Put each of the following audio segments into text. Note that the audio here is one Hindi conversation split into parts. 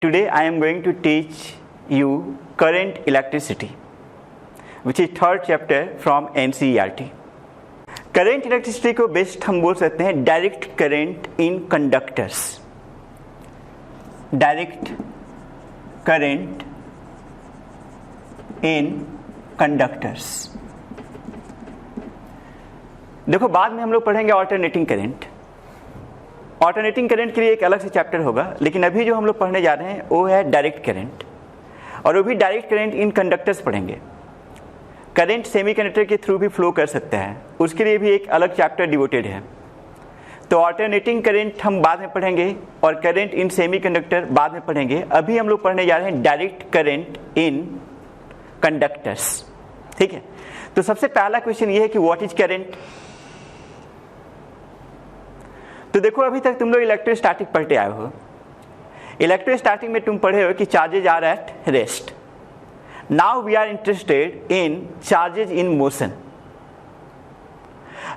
Today I am going to teach you current electricity, which is third chapter from NCERT. Current electricity को बेस्ट हम बोल सकते हैं direct current in conductors. Direct current in conductors. देखो बाद में हम लोग पढ़ेंगे ऑल्टरनेटिंग करंट। ऑल्टरनेटिंग करंट के लिए एक अलग से चैप्टर होगा, लेकिन अभी जो हम लोग पढ़ने जा रहे हैं वो है डायरेक्ट करंट, और वो भी डायरेक्ट करंट इन कंडक्टर्स पढ़ेंगे। करंट सेमीकंडक्टर के थ्रू भी फ्लो कर सकता है, उसके लिए भी एक अलग चैप्टर डिवोटेड है। तो ऑल्टरनेटिंग करंट हम बाद में पढ़ेंगे और करंट इन सेमीकंडक्टर बाद में पढ़ेंगे। अभी हम लोग पढ़ने जा रहे हैं डायरेक्ट करंट इन कंडक्टर्स। ठीक है, तो सबसे पहला क्वेश्चन ये है कि व्हाट इज करंट। तो देखो अभी तक तुम लोग इलेक्ट्रोस्टैटिक पढ़ते आए हो। इलेक्ट्रोस्टैटिक में तुम पढ़े हो कि charges are at rest. Now we are interested in charges in motion.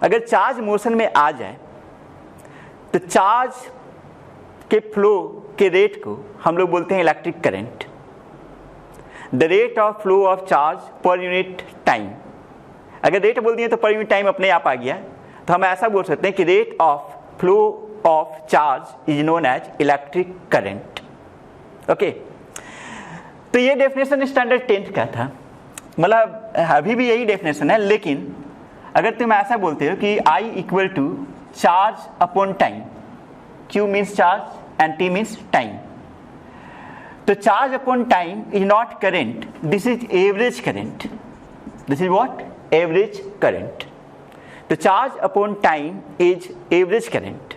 अगर चार्ज मोशन में आ जाए तो चार्ज के फ्लो के रेट को हम लोग बोलते हैं electric current. The rate of flow of charge per unit time. अगर रेट बोल दिए तो पर यूनिट टाइम अपने आप आ गया, तो हम ऐसा बोल सकते हैं कि rate of flow of charge is known as electric current. Okay, तो ये डेफिनेशन स्टैंडर्ड 10th का था, मतलब अभी भी यही डेफिनेशन है। लेकिन अगर तुम ऐसा बोलते हो कि I equal to charge upon time, Q means charge and T means time, तो charge upon time is not current, this is average current. This is what? Average current. तो charge upon time is average current,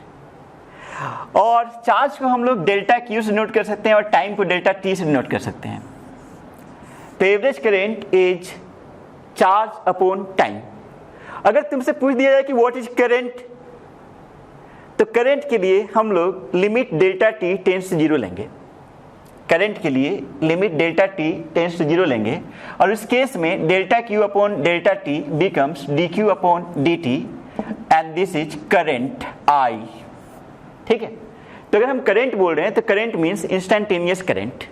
और चार्ज को हम लोग डेल्टा क्यू से नोट कर सकते हैं और टाइम को डेल्टा टी से नोट कर सकते हैं। तो average current is charge upon time. अगर तुमसे पूछ दिया जाए कि व्हाट इज करंट, तो करंट के लिए हम लोग limit delta t tends to 0 लेंगे। करंट के लिए limit delta t tends to 0 लेंगे, और इस केस में delta q upon delta t becomes d Q upon D t, and this is current I. ठीक है, तो अगर हम करंट बोल रहे हैं तो current means instantaneous current.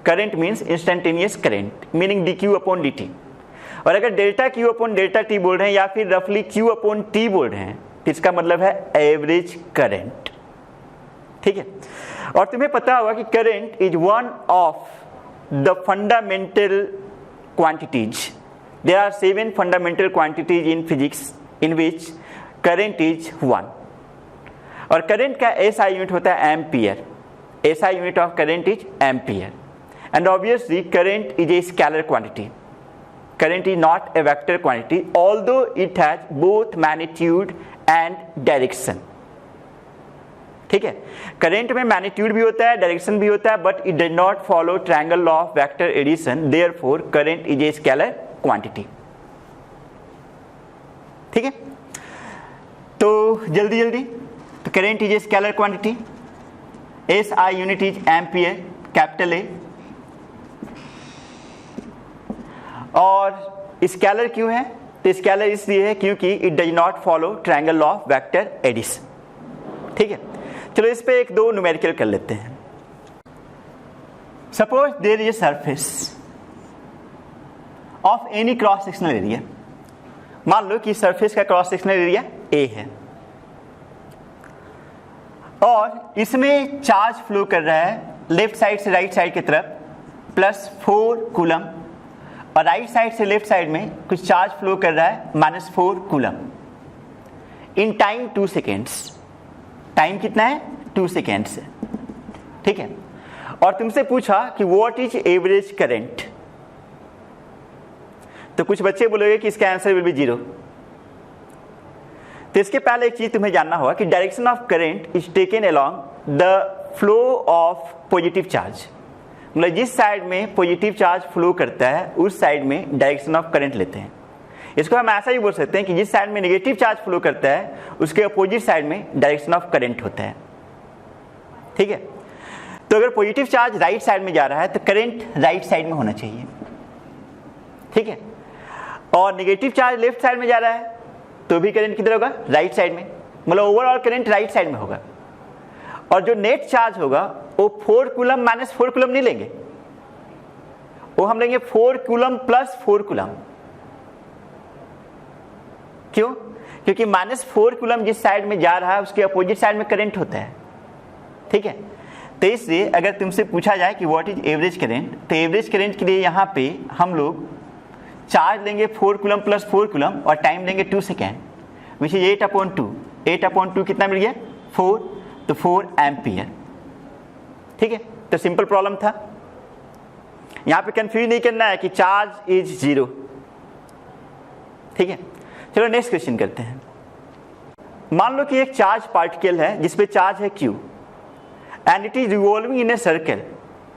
Current means instantaneous current meaning D Q upon D t. और अगर delta q upon delta T बोल रहे हैं या फिर रफली क्यू अपॉन टी बोल रहे हैं, तो इसका मतलब है एवरेज करंट। ठीक है, और तुम्हें पता होगा कि current is one of the fundamental quantities. There are 7 fundamental quantities in physics in which current is one. और करंट का एसआई यूनिट होता है ampere. SI unit of current is ampere, and obviously current is a scalar quantity. Current is not a vector quantity, although it has both magnitude and direction. ठीक है, करंट में मैग्नीट्यूड भी होता है, डायरेक्शन भी होता है, but it does not follow triangle law of vector addition, therefore current is a scalar quantity. ठीक है, तो जल्दी जल्दी, तो current is a scalar quantity, S I unit is ampere, capital A. और स्केलर क्यों है? तो स्केलर इसलिए है क्योंकि it does not follow triangle law of vector addition. ठीक है, चलो इस पे एक दो न्यूमेरिकल कर लेते हैं। Suppose there is a surface of any cross sectional area. मान लो कि सरफेस का क्रॉस सेक्शनल एरिया ए है, और इसमें चार्ज फ्लो कर रहा है लेफ्ट साइड से राइट साइड की तरफ +4 कूलम, और राइट साइड से लेफ्ट साइड में कुछ चार्ज फ्लो कर रहा है -4 coulomb in time 2 seconds. Time कितना है? 2 सेकेंड्स है। ठीक है, और तुमसे पूछा कि व्हाट इज एवरेज करंट, तो कुछ बच्चे बोलोगे कि इसका आंसर विल बी 0। तो इसके पहले एक चीज तुम्हें जानना होगा कि direction of current is taken along the flow of positive charge. मतलब जिस साइड में पॉजिटिव चार्ज फ्लो करता है उस साइड में डायरेक्शन ऑफ करंट लेते हैं। इसको हम ऐसा ही बोल सकते हैं कि जिस साइड में नेगेटिव चार्ज फ्लो करता है उसके अपोजिट साइड में डायरेक्शन ऑफ करंट होता है। ठीक है, तो अगर पॉजिटिव चार्ज राइट साइड में जा रहा है तो करंट राइट साइड में होना चाहिए। ठीक है, और नेगेटिव चार्ज लेफ्ट साइड में जा रहा है तो भी करंट किधर होगा, राइट साइड में, मतलब ओवरऑल करंट राइट साइड में होगा। और जो नेट चार्ज होगा वो 4 कूलम माइनस 4 कूलम नहीं लेंगे, वो हम लेंगे 4 कूलम प्लस 4 कूलम। क्यों? क्योंकि माइनस 4 कूलम जिस साइड में जा रहा है उसके अपोजिट साइड में करंट होता है, ठीक है। तो इसलिए अगर तुमसे पूछा जाए कि व्हाट इज एवरेज करंट, तो एवरेज करंट के लिए यहाँ पे हम लोग चार्ज लेंगे 4 कूलम प्लस 4 कूलम और टाइम लेंगे 2 सेकेंड, विच इज 8/2। 8/2 कितना मिल गया, 4, तो 4 एम्पियर, ठीक है। तो सिंपल प्रॉब्लम था, यहाँ पे कंफ्यूज नहीं करना है कि चार्ज इज 0, ठीक है। चलो नेक्स्ट क्वेश्चन करते हैं। मान लो कि एक चार्ज पार्टिकल है जिसपे चार्ज है Q and it is revolving in a circle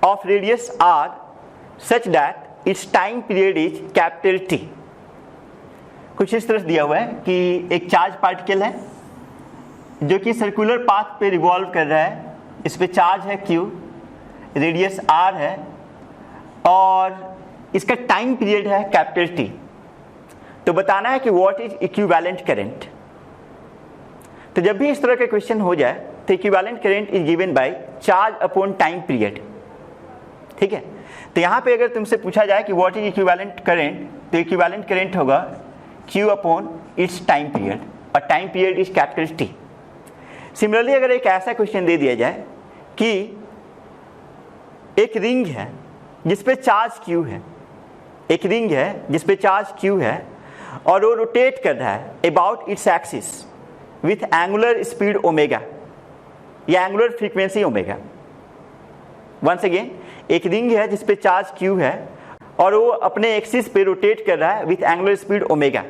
of radius r such that its time period is capital T। कुछ इस तरह से दिया हुआ है कि एक चार्ज पार्टिकल है जो कि सर्कुलर पाथ पे रिवॉल्व कर रहा है, इस पे चार्ज है Q, रेडियस r है और इसका टाइम पीरियड है कैपिटल T। तो बताना है कि व्हाट इज इक्विवेलेंट करंट। तो जब भी इस तरह का क्वेश्चन हो जाए तो equivalent current is given by charge upon time period, ठीक है। तो यहाँ पे अगर तुमसे पूछा जाए कि व्हाट इज इक्विवेलेंट करंट, तो इक्विवेलेंट करंट होगा Q upon its time period और time period is capital T। Similarly अगर एक ऐसा क्वेश्चन दे दिया जाए कि एक रिंग है जिसपे चार्ज Q है, एक रिंग है जिसपे चार्ज Q है और वो रोटेट कर रहा है about its axis with angular speed omega या angular frequency omega. Once again, एक रिंग है जिसपे चार्ज Q है और वो अपने एक्सिस पे रोटेट कर रहा है विथ एंगुलर स्पीड ओमेगा।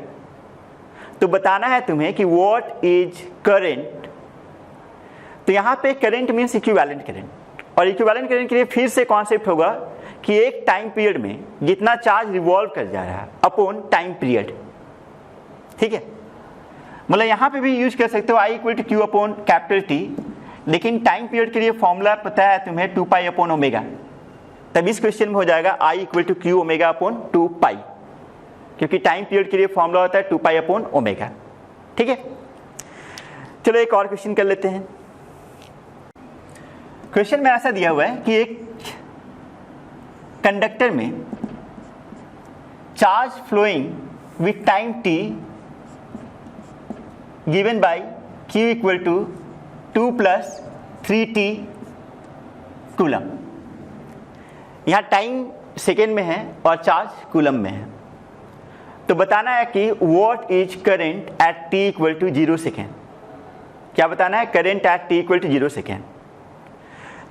तो बताना है तुम्हें कि व्हाट इज करंट। तो यहाँ पे करंट मीन्स इक्विवेलेंट करंट, और इक्विवेलेंट करंट के लिए फिर से कॉन्सेप्ट होगा कि एक टाइम पीरियड में जितना चार्ज रिवॉल्व कर जा रहा है अपॉन टाइम पीरियड, ठीक है। मतलब यहाँ पे भी यूज कर सकते हो I equal to Q upon capital T, लेकिन टाइम पीरियड के लिए फॉर्मूला पता है तुम्हें 2 पाई अपॉन ओमेगा। तब इस क्वेश्चन में हो जाएगा I equal to Q omega upon 2 pi, क्योंकि टाइम पीरियड के लिए फॉर्मूला होता है 2 पाई अपॉन ओमेगा, ठीक है। चलो एक और क्वेश्चन कर लेते हैं। क्वेश्चन में ऐसा दिया हुआ है कि एक कंडक्टर में charge flowing with time t given by Q equal to 2 plus 3t coulomb. यहाँ टाइम सेकेंड में है और चार्ज कूलम में है। तो बताना है कि what is current at t equal to 0 second. क्या बताना है? Current at t equal to 0 second.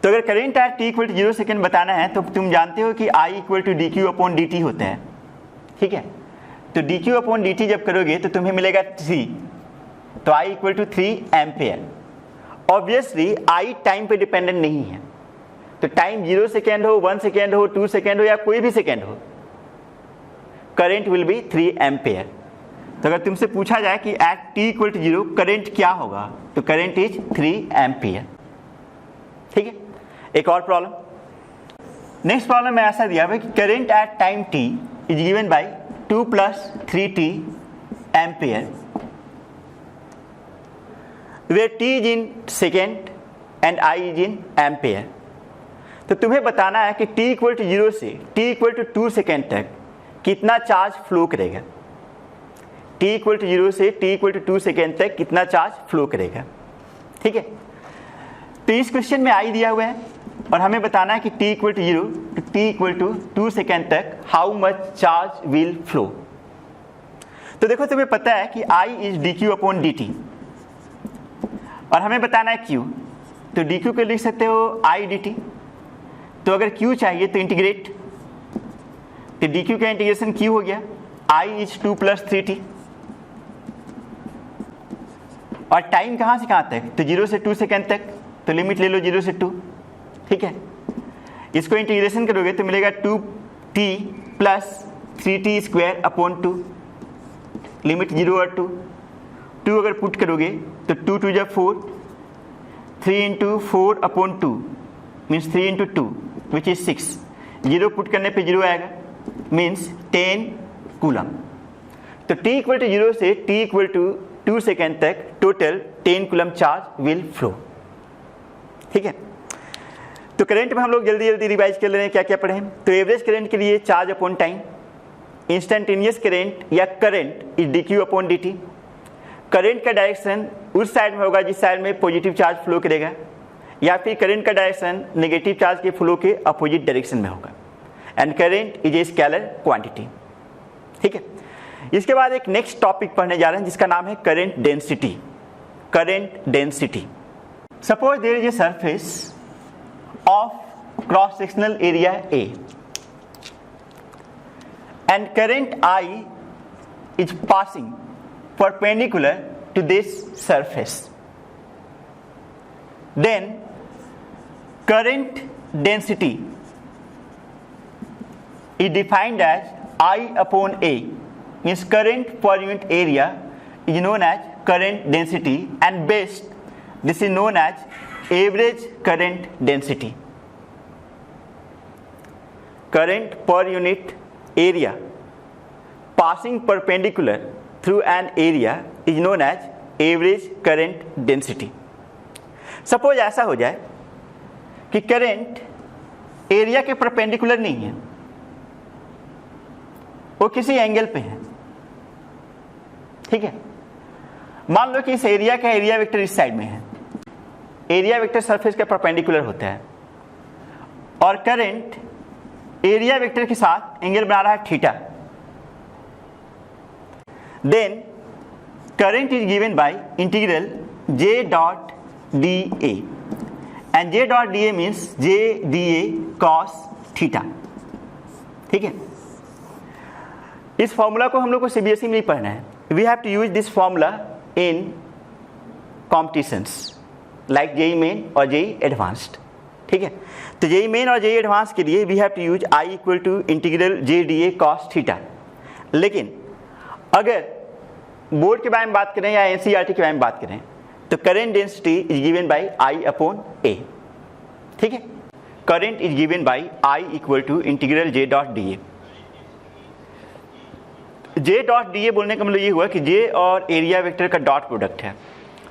तो अगर current at t equal to 0 second बताना है तो तुम जानते हो कि I equal to D Q upon D T होता है, ठीक है। तो D Q upon D T जब करोगे तो तुम्हें मिलेगा 3, तो I equal to 3 ampere. Obviously I time पे डिपेंडेंट नहीं है, तो टाइम 0 सेकेंड हो, 1 सेकेंड हो, 2 सेकेंड हो या कोई भी सेकेंड हो, करंट विल बी 3 एम्पेयर। तो अगर तुमसे पूछा जाए कि at t equal to 0 current क्या होगा, तो करंट इज 3 एम्पियर, ठीक है। एक और प्रॉब्लम, नेक्स्ट प्रॉब्लम में ऐसा दिया हुआ है कि current at time t is given bye 2 plus 3t ampere where t is in second and I is in ampere। तो तुम्हें बताना है कि t इक्वल टू 0 से t इक्वल टू 2 सेकेंड तक कितना चार्ज फ्लो करेगा। t इक्वल टू 0 से t इक्वल टू 2 सेकेंड तक कितना चार्ज फ्लो करेगा, ठीक है। तो इस क्वेश्चन में I दिया हुआ है और हमें बताना है कि t equal to 0 to t equal to 2 second तक how much charge will flow. तो देखो तुम्हें पता है कि I is d Q upon D t और हमें बताना है Q, तो डी क्यू को लिख सकते हो I डी टी। तो अगर Q चाहिए तो इंटीग्रेट, तो डी क्यू का इंटीग्रेशन Q हो गया I इज 2 प्लस 3t। और टाइम कहाँ से कहाँ तक, तो 0 से 2 सेकेंड तक, तो लिमिट ले लो 0 से 2, ठीक है। इसको इंटीग्रेशन करोगे तो मिलेगा 2t plus 3t square upon 2, limit 0 और 2 अगर पुट करोगे तो 2 2 जा 4, 3 into 4 upon 2 means 3 into 2 which is 6। 0 put करने पे 0 आएगा, मीन्स 10 कूलम, तो t इक्वल टू 0 से t इक्वल टू 2 सेकेंड तक total 10 coulomb charge will flow. ठीक है, तो करंट में हम लोग जल्दी जल्दी रिवाइज कर ले रहे हैं क्या क्या पढ़े हैं। तो एवरेज करंट के लिए charge upon time, instantaneous current या current is dq upon dt। Current का डायरेक्शन उस साइड में होगा जिस साइड में पॉजिटिव चार्ज फ्लो करेगा, या फिर करंट का डायरेक्शन नेगेटिव चार्ज के फ्लो के अपोजिट डायरेक्शन में होगा। And current is a scalar quantity. ठीक है, इसके बाद एक नेक्स्ट टॉपिक पढ़ने जा रहे हैं जिसका नाम है current density. Current density, suppose there is a surface of cross sectional area A and current I is passing perpendicular to this surface. Then current density is defined as I upon A, means current per unit area is known as current density, and best this is known as average current density. Current per unit area passing perpendicular through an area is known as average current density. Suppose ऐसा हो जाए कि करंट एरिया के परपेंडिकुलर नहीं है, वो किसी एंगल पे है। ठीक है, मान लो कि इस एरिया का एरिया वेक्टर इस साइड में है, एरिया वेक्टर सरफेस के परपेंडिकुलर होता है, और करंट एरिया वेक्टर के साथ एंगल बना रहा है theta. Then current is given by integral j dot dA, and j dot dA means j dA cos theta. ठीक है, इस फॉर्मूला को हम लोग को सीबीएसई में नहीं पढ़ना है। We have to use this formula in competitions like JEE main और जेई एडवांस्ड। ठीक है, तो जेई मेन और जेई एडवांस के लिए we have to use I equal to integral J D A cos theta. लेकिन अगर बोर्ड के बारे में बात करें या एनसीईआरटी के बारे में बात करें तो current density is given by I upon A. ठीक है, current is given by I equal to integral J dot d A. J dot d A बोलने का मतलब ये हुआ कि जे और एरिया वेक्टर का डॉट प्रोडक्ट है।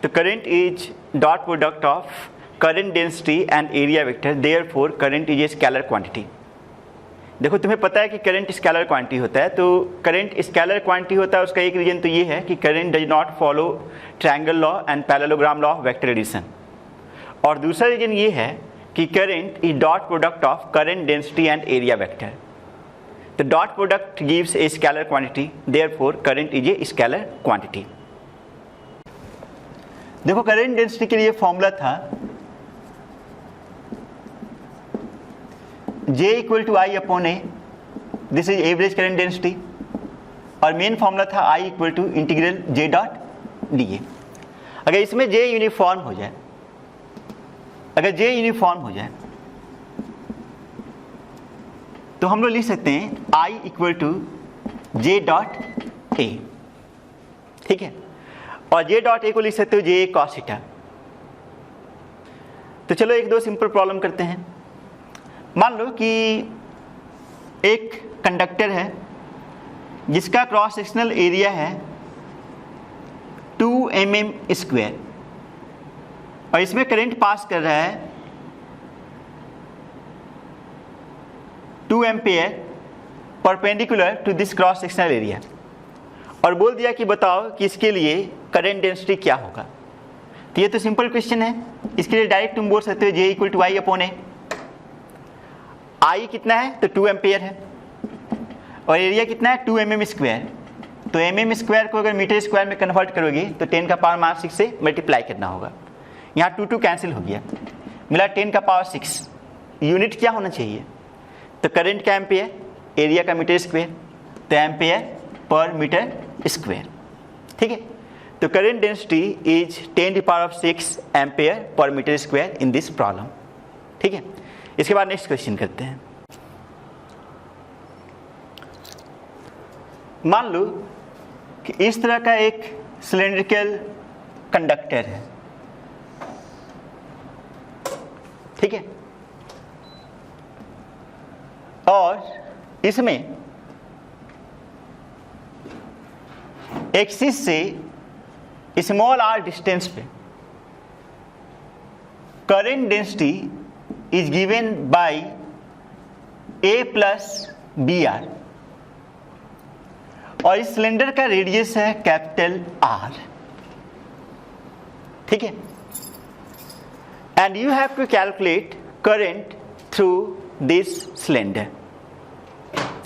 तो current is dot product of current density and area vector, therefore current is a scalar quantity. देखो तुम्हें पता है कि करंट स्केलर क्वांटिटी होता है, तो करंट स्केलर क्वांटिटी होता है उसका एक रीजन तो ये है कि current does not follow triangle law and parallelogram law of vector addition, और दूसरा रीजन ये है कि current is dot product of current density and area vector. तो dot product gives a scalar quantity, therefore current is a scalar quantity. देखो करंट डेंसिटी के लिए फॉर्मूला था J equal to I upon A, this is average current density, और मेन फॉर्मूला था I equal to integral J dot d ए। अगर इसमें J यूनिफॉर्म हो जाए, अगर J यूनिफॉर्म हो जाए तो हम लोग लिख सकते हैं I equal to J dot A. ठीक है, और J डॉट ए को लिख सकते हो J cos थीटा। तो चलो एक दो सिंपल प्रॉब्लम करते हैं। मान लो कि एक कंडक्टर है जिसका क्रॉस सेक्शनल एरिया है 2 mm स्क्वायर, और इसमें करंट पास कर रहा है 2 ampere perpendicular to this cross sectional area, और बोल दिया कि बताओ कि इसके लिए करंट डेंसिटी क्या होगा। तो ये तो सिंपल क्वेश्चन है, इसके लिए डायरेक्ट तुम बोल सकते हो J equal to I upon A. I कितना है तो 2 एम्पियर है, और एरिया कितना है 2 mm स्क्वायर। तो mm स्क्वायर को अगर मीटर स्क्वायर में कन्वर्ट करोगे तो 10 का पावर माइनस 6 से मल्टीप्लाई करना होगा। यहाँ 2 कैंसिल हो गया, मिला 10 का पावर 6। यूनिट क्या होना चाहिए, तो करंट का एम्पियर, एरिया का मीटर स्क्वायर, तो एम्पियर पर मीटर स्क्वायर। ठीक है, तो current density is 10⁶ ampere per metre square in this problem. ठीक है, इसके बाद नेक्स्ट क्वेश्चन करते हैं। मान लो कि इस तरह का एक सिलेंड्रिकल कंडक्टर है। ठीक है, और इसमें एक्सिस से स्मॉल r डिस्टेंस पे current density is given by a plus B R, और इस सिलेंडर का रेडियस है कैपिटल R, ठीक है। And you have to calculate current through this cylinder,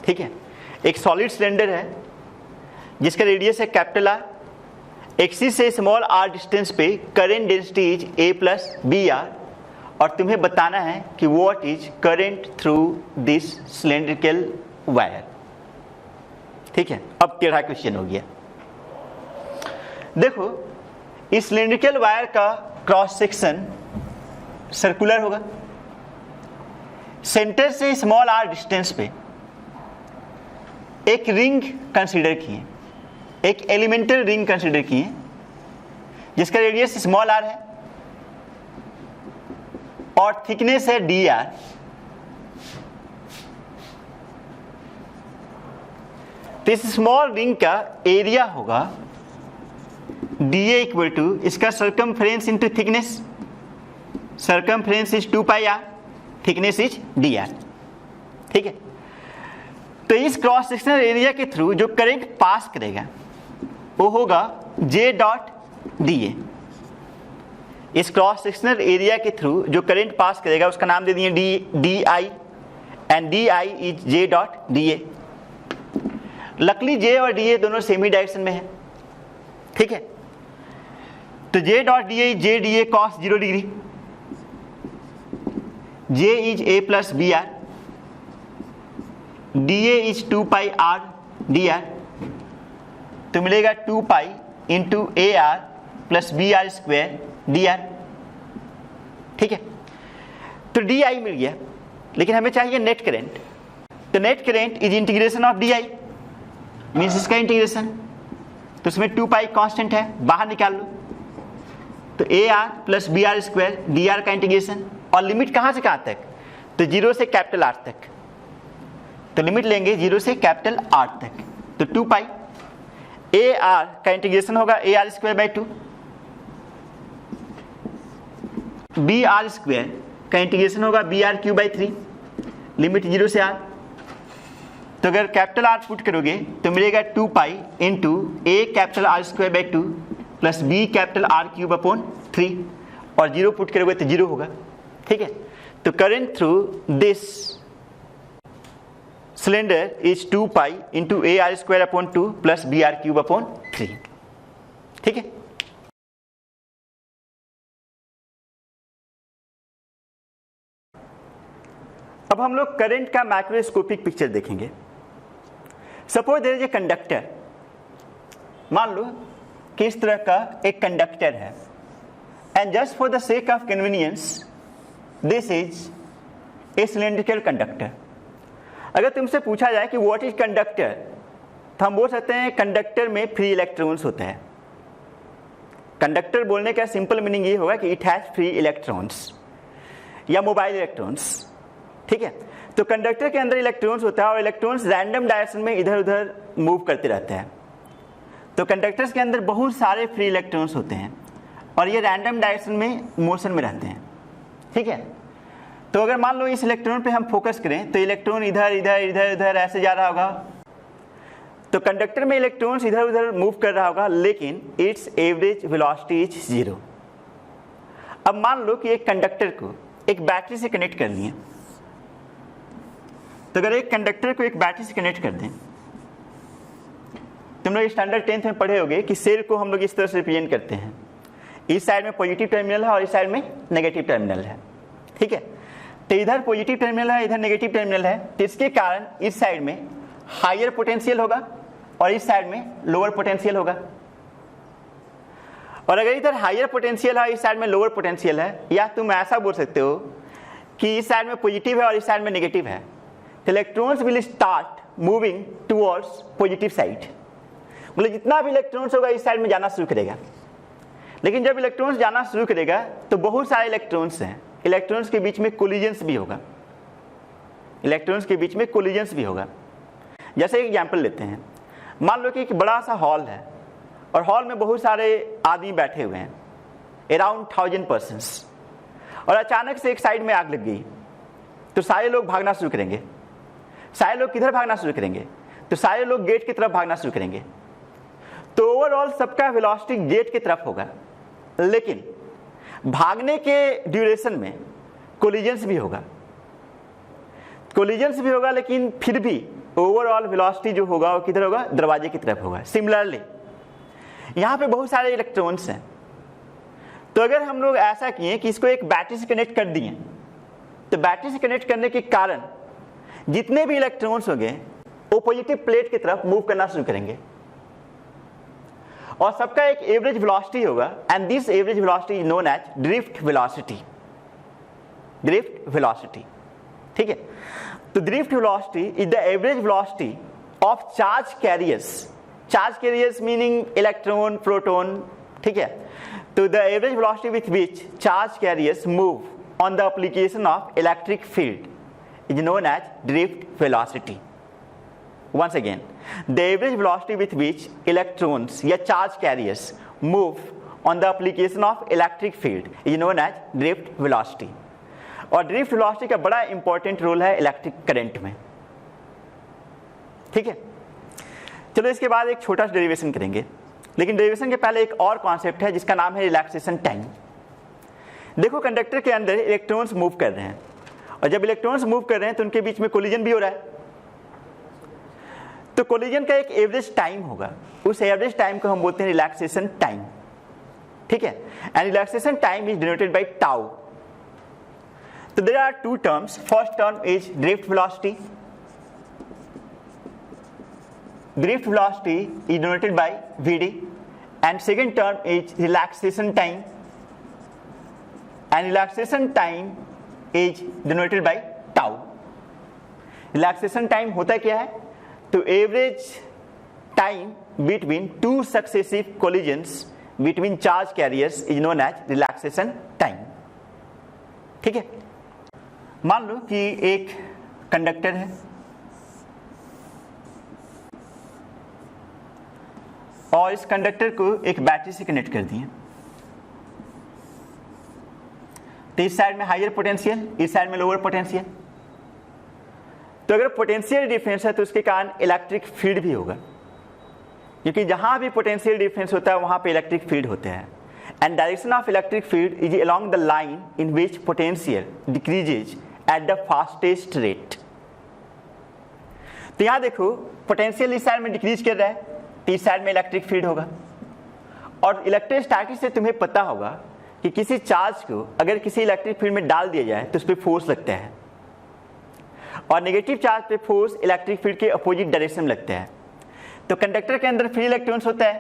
ठीक है। एक सॉलिड सिलेंडर है जिसका रेडियस है कैपिटल R, एक्सिस से स्मॉल r डिस्टेंस पे current density is a plus B R, और तुम्हें बताना है कि what is current through this cylindrical wire, ठीक है। अब टेढ़ा क्वेश्चन हो गया। देखो, इस सिलेंड्रिकल वायर का क्रॉस सेक्शन सर्कुलर होगा, सेंटर से स्मॉल r डिस्टेंस पे एक रिंग कंसीडर किए, एक एलिमेंटल रिंग कंसीडर किए जिसका रेडियस स्मॉल r है और थिकनेस है dr। तो इस स्मॉल रिंग का एरिया होगा dA इक्वल टू इसका circumference into thickness, circumference is 2 pi r, thickness is dr, ठीक है। तो इस क्रॉस सेक्शनल एरिया के थ्रू जो करंट पास करेगा वो होगा J डॉट dA। इस क्रॉस सेक्शनल एरिया के थ्रू जो करंट पास करेगा उसका नाम दे दिए DI, and DI is J dot dA। Luckily J और dA दोनों सेम ही डायरेक्शन में है, ठीक है। तो J dot dA is J dA cos 0 degree, J is A plus B R, dA is 2 pi r dr, तो मिलेगा 2 पाई into A R plus B R square dr, ठीक है। तो di मिल गया, लेकिन हमें चाहिए नेट करेंट। तो net current is integration of di, means इसका इंटीग्रेशन, तो उसमें 2 पाई कांस्टेंट है, बाहर निकाल लो, तो A R plus B R square dr का इंटीग्रेशन, और लिमिट कहाँ से कहाँ तक, तो 0 से कैपिटल R तक, तो लिमिट लेंगे 0 से कैपिटल R तक, तो 2 पाई ए आर का इंटीग्रेशन होगा A R square by 2, B R square का इंटीग्रेशन होगा B R cube by 3, limit 0 से R। तो अगर कैपिटल R पुट करोगे तो मिलेगा 2 पाई into A capital R square by 2 plus B capital R cube upon 3, और 0 पुट करोगे तो 0 होगा, ठीक है। तो current through this cylinder is 2 pi into A R square upon 2 plus B R cube upon 3, ठीक है। अब हम लोग करंट का मैक्रोस्कोपिक पिक्चर देखेंगे। Suppose there is a conductor, मान लो कि इस तरह का एक कंडक्टर है, and just for the sake of convenience this is a cylindrical conductor. अगर तुमसे पूछा जाए कि व्हाट इज कंडक्टर, तो हम बोल सकते हैं कंडक्टर में फ्री इलेक्ट्रॉन्स होते हैं। कंडक्टर बोलने का सिंपल मीनिंग ये होगा कि इट हैज फ्री इलेक्ट्रॉन्स या मोबाइल इलेक्ट्रॉन्स, ठीक है। तो कंडक्टर के अंदर इलेक्ट्रॉन्स होता है और इलेक्ट्रॉन्स रैंडम डायरेक्शन में इधर उधर मूव करते रहते हैं। तो कंडक्टर्स के अंदर बहुत सारे फ्री इलेक्ट्रॉन्स होते हैं और ये रैंडम डायरेक्शन में मोशन में रहते हैं, ठीक है। तो अगर मान लो इस इलेक्ट्रॉन पे हम फोकस करें तो इलेक्ट्रॉन इधर इधर इधर इधर ऐसे जा रहा होगा, तो कंडक्टर में इलेक्ट्रॉन्स इधर उधर मूव कर रहा होगा, लेकिन इट्स एवरेज वेलोसिटी इज 0। अब मान लो कि एक कंडक्टर को एक बैटरी से कनेक्ट कर लिए, तो अगर एक कंडक्टर को एक बैटरी से कनेक्ट कर दें, तुम लोग स्टैंडर्ड 10th में पढ़े होगे कि सेल को हम लोग इस तरह से रिप्रेजेंट करते हैं, इस साइड में पॉजिटिव टर्मिनल है और इस साइड में नेगेटिव टर्मिनल है, ठीक है। तो इधर पॉजिटिव टर्मिनल है, इधर नेगेटिव टर्मिनल है, तो इसके कारण इस साइड में हायर पोटेंशियल होगा और इस साइड में लोअर पोटेंशियल होगा। और अगर इधर हायर पोटेंशियल है, इस साइड में लोअर पोटेंशियल है, या तुम ऐसा बोल सकते हो कि इस साइड में पॉजिटिव है और इस साइड में नेगेटिव है, तो electrons will start moving towards positive side. मतलब जितना भी इलेक्ट्रॉन्स होगा इस साइड में जाना शुरू करेगा, लेकिन जब इलेक्ट्रॉन्स जाना शुरू करेगा तो बहुत सारे इलेक्ट्रॉन्स हैं, इलेक्ट्रॉन्स के बीच में कोलिजन्स भी होगा, इलेक्ट्रॉन्स के बीच में कोलिजन्स भी होगा। जैसे एक एग्जांपल लेते हैं, मान लो कि एक बड़ा सा हॉल है और हॉल में बहुत सारे आदमी बैठे हुए हैं, अराउंड 1000 पर्सन्स, और अचानक से एक साइड में आग लग गई तो सारे लोग भागना शुरू करेंगे। सारे लोग किधर भागना शुरू करेंगे? तो सारे लोग गेट की तरफ भागना शुरू करेंगे। तो ओवरऑल सबका वेलोसिटी गेट की तरफ होगा, लेकिन भागने के ड्यूरेशन में कोलिजन्स भी होगा, लेकिन फिर भी ओवरऑल वेलोसिटी जो होगा वो किधर होगा? दरवाजे की तरफ होगा। सिमिलरली यहाँ पे बहुत सारे इलेक्ट्रॉन्स हैं, तो अगर हम लोग ऐसा किए कि इसको एक बैटरी से कनेक्ट कर दिए, तो बैटरी से कनेक्ट करने के कारण जितने भी इलेक्ट्रॉन्स होंगे वो पॉजिटिव प्लेट की तरफ मूव करना शुरू करेंगे, और सबका एक एवरेज वेलोसिटी होगा, and this average velocity is known as drift velocity. ठीक है, तो drift velocity is the average velocity of charge carriers meaning electron, proton. ठीक है, तो the average velocity with which charge carriers move on the application of electric field is known as drift velocity. Once again, the average velocity with which electrons या charge carriers move on the application of electric field is known as drift velocity। और ड्रिफ्ट वेलोसिटी का बड़ा इंपॉर्टेंट रोल है इलेक्ट्रिक करंट में। ठीक है, चलो इसके बाद एक छोटा सा डेरिवेशन करेंगे, लेकिन डेरिवेशन के पहले एक और कॉन्सेप्ट है जिसका नाम है रिलैक्सेशन टाइम। देखो, कंडक्टर के अंदर इलेक्ट्रॉन्स मूव कर रहे हैं, और जब इलेक्ट्रॉन्स मूव कर रहे हैं तो उनके बीच में कोलिजन भी हो रहा है। तो कोलिजन का एक एवरेज टाइम होगा, उस एवरेज टाइम को हम बोलते हैं रिलैक्सेशन टाइम। ठीक है, and relaxation time is denoted by tau. तो there are two terms, first term is drift velocity. Drift velocity is denoted by vd, and second term is relaxation time, and relaxation time is denoted by tau। Relaxation time होता क्या है? तो average time between two successive collisions between charge carriers is known age relaxation time. ठीक है, मान लो कि एक कंडक्टर है और इस कंडक्टर को एक बैटरी से कनेक्ट कर दिए, तो इस साइड में हायर पोटेंशियल, इस साइड में लोअर पोटेंशियल। तो अगर पोटेंशियल डिफरेंस है तो उसके कारण इलेक्ट्रिक फील्ड भी होगा, क्योंकि जहां भी पोटेंशियल डिफरेंस होता है वहां पे इलेक्ट्रिक फील्ड होते हैं। And direction of electric field is along the line in which potential decreases at the fastest rate. तो यहां देखो, पोटेंशियल इस साइड में डिक्रीज कर रहा है, तो इस साइड में इलेक्ट्रिक फील्ड होगा। और इलेक्ट्रोस्टैटिक्स से तुम्हें पता होगा कि किसी चार्ज को अगर किसी इलेक्ट्रिक फील्ड में डाल दिया जाए तो उस पर फोर्स लगता है, और नेगेटिव चार्ज पे फोर्स इलेक्ट्रिक फील्ड के अपोजिट डायरेक्शन में लगता है। तो कंडक्टर के अंदर फ्री इलेक्ट्रॉन्स होता है,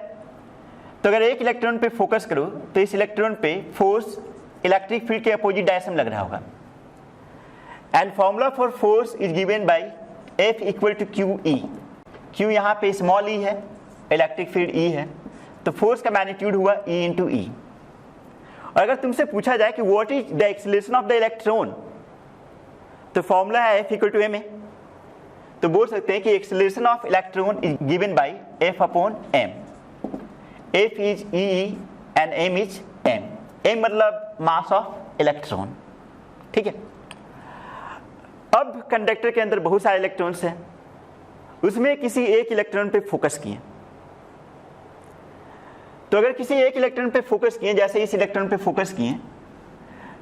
तो अगर एक इलेक्ट्रॉन पे फोकस करो तो इस इलेक्ट्रॉन पे फोर्स इलेक्ट्रिक फील्ड के अपोजिट डायरेक्शन में लग रहा होगा। And formula for force is given by F equal to QE। Q यहाँ पे स्मॉल e है, इलेक्ट्रिक फील्ड E है, तो फोर्स का मैग्नीट्यूड हुआ E इंटू E। और अगर तुमसे पूछा जाए कि what is the acceleration of the electron, तो फॉर्मूला है F इक्वल टू ma। तो बोल सकते हैं कि acceleration of electron is given by F upon m। F is E and m is m। m मतलब मास ऑफ इलेक्ट्रॉन। ठीक है, अब कंडक्टर के अंदर बहुत सारे इलेक्ट्रॉन्स हैं, उसमें किसी एक इलेक्ट्रॉन पे फोकस किए। तो अगर किसी एक इलेक्ट्रॉन पे फोकस किए, जैसे इस इलेक्ट्रॉन पे फोकस किए,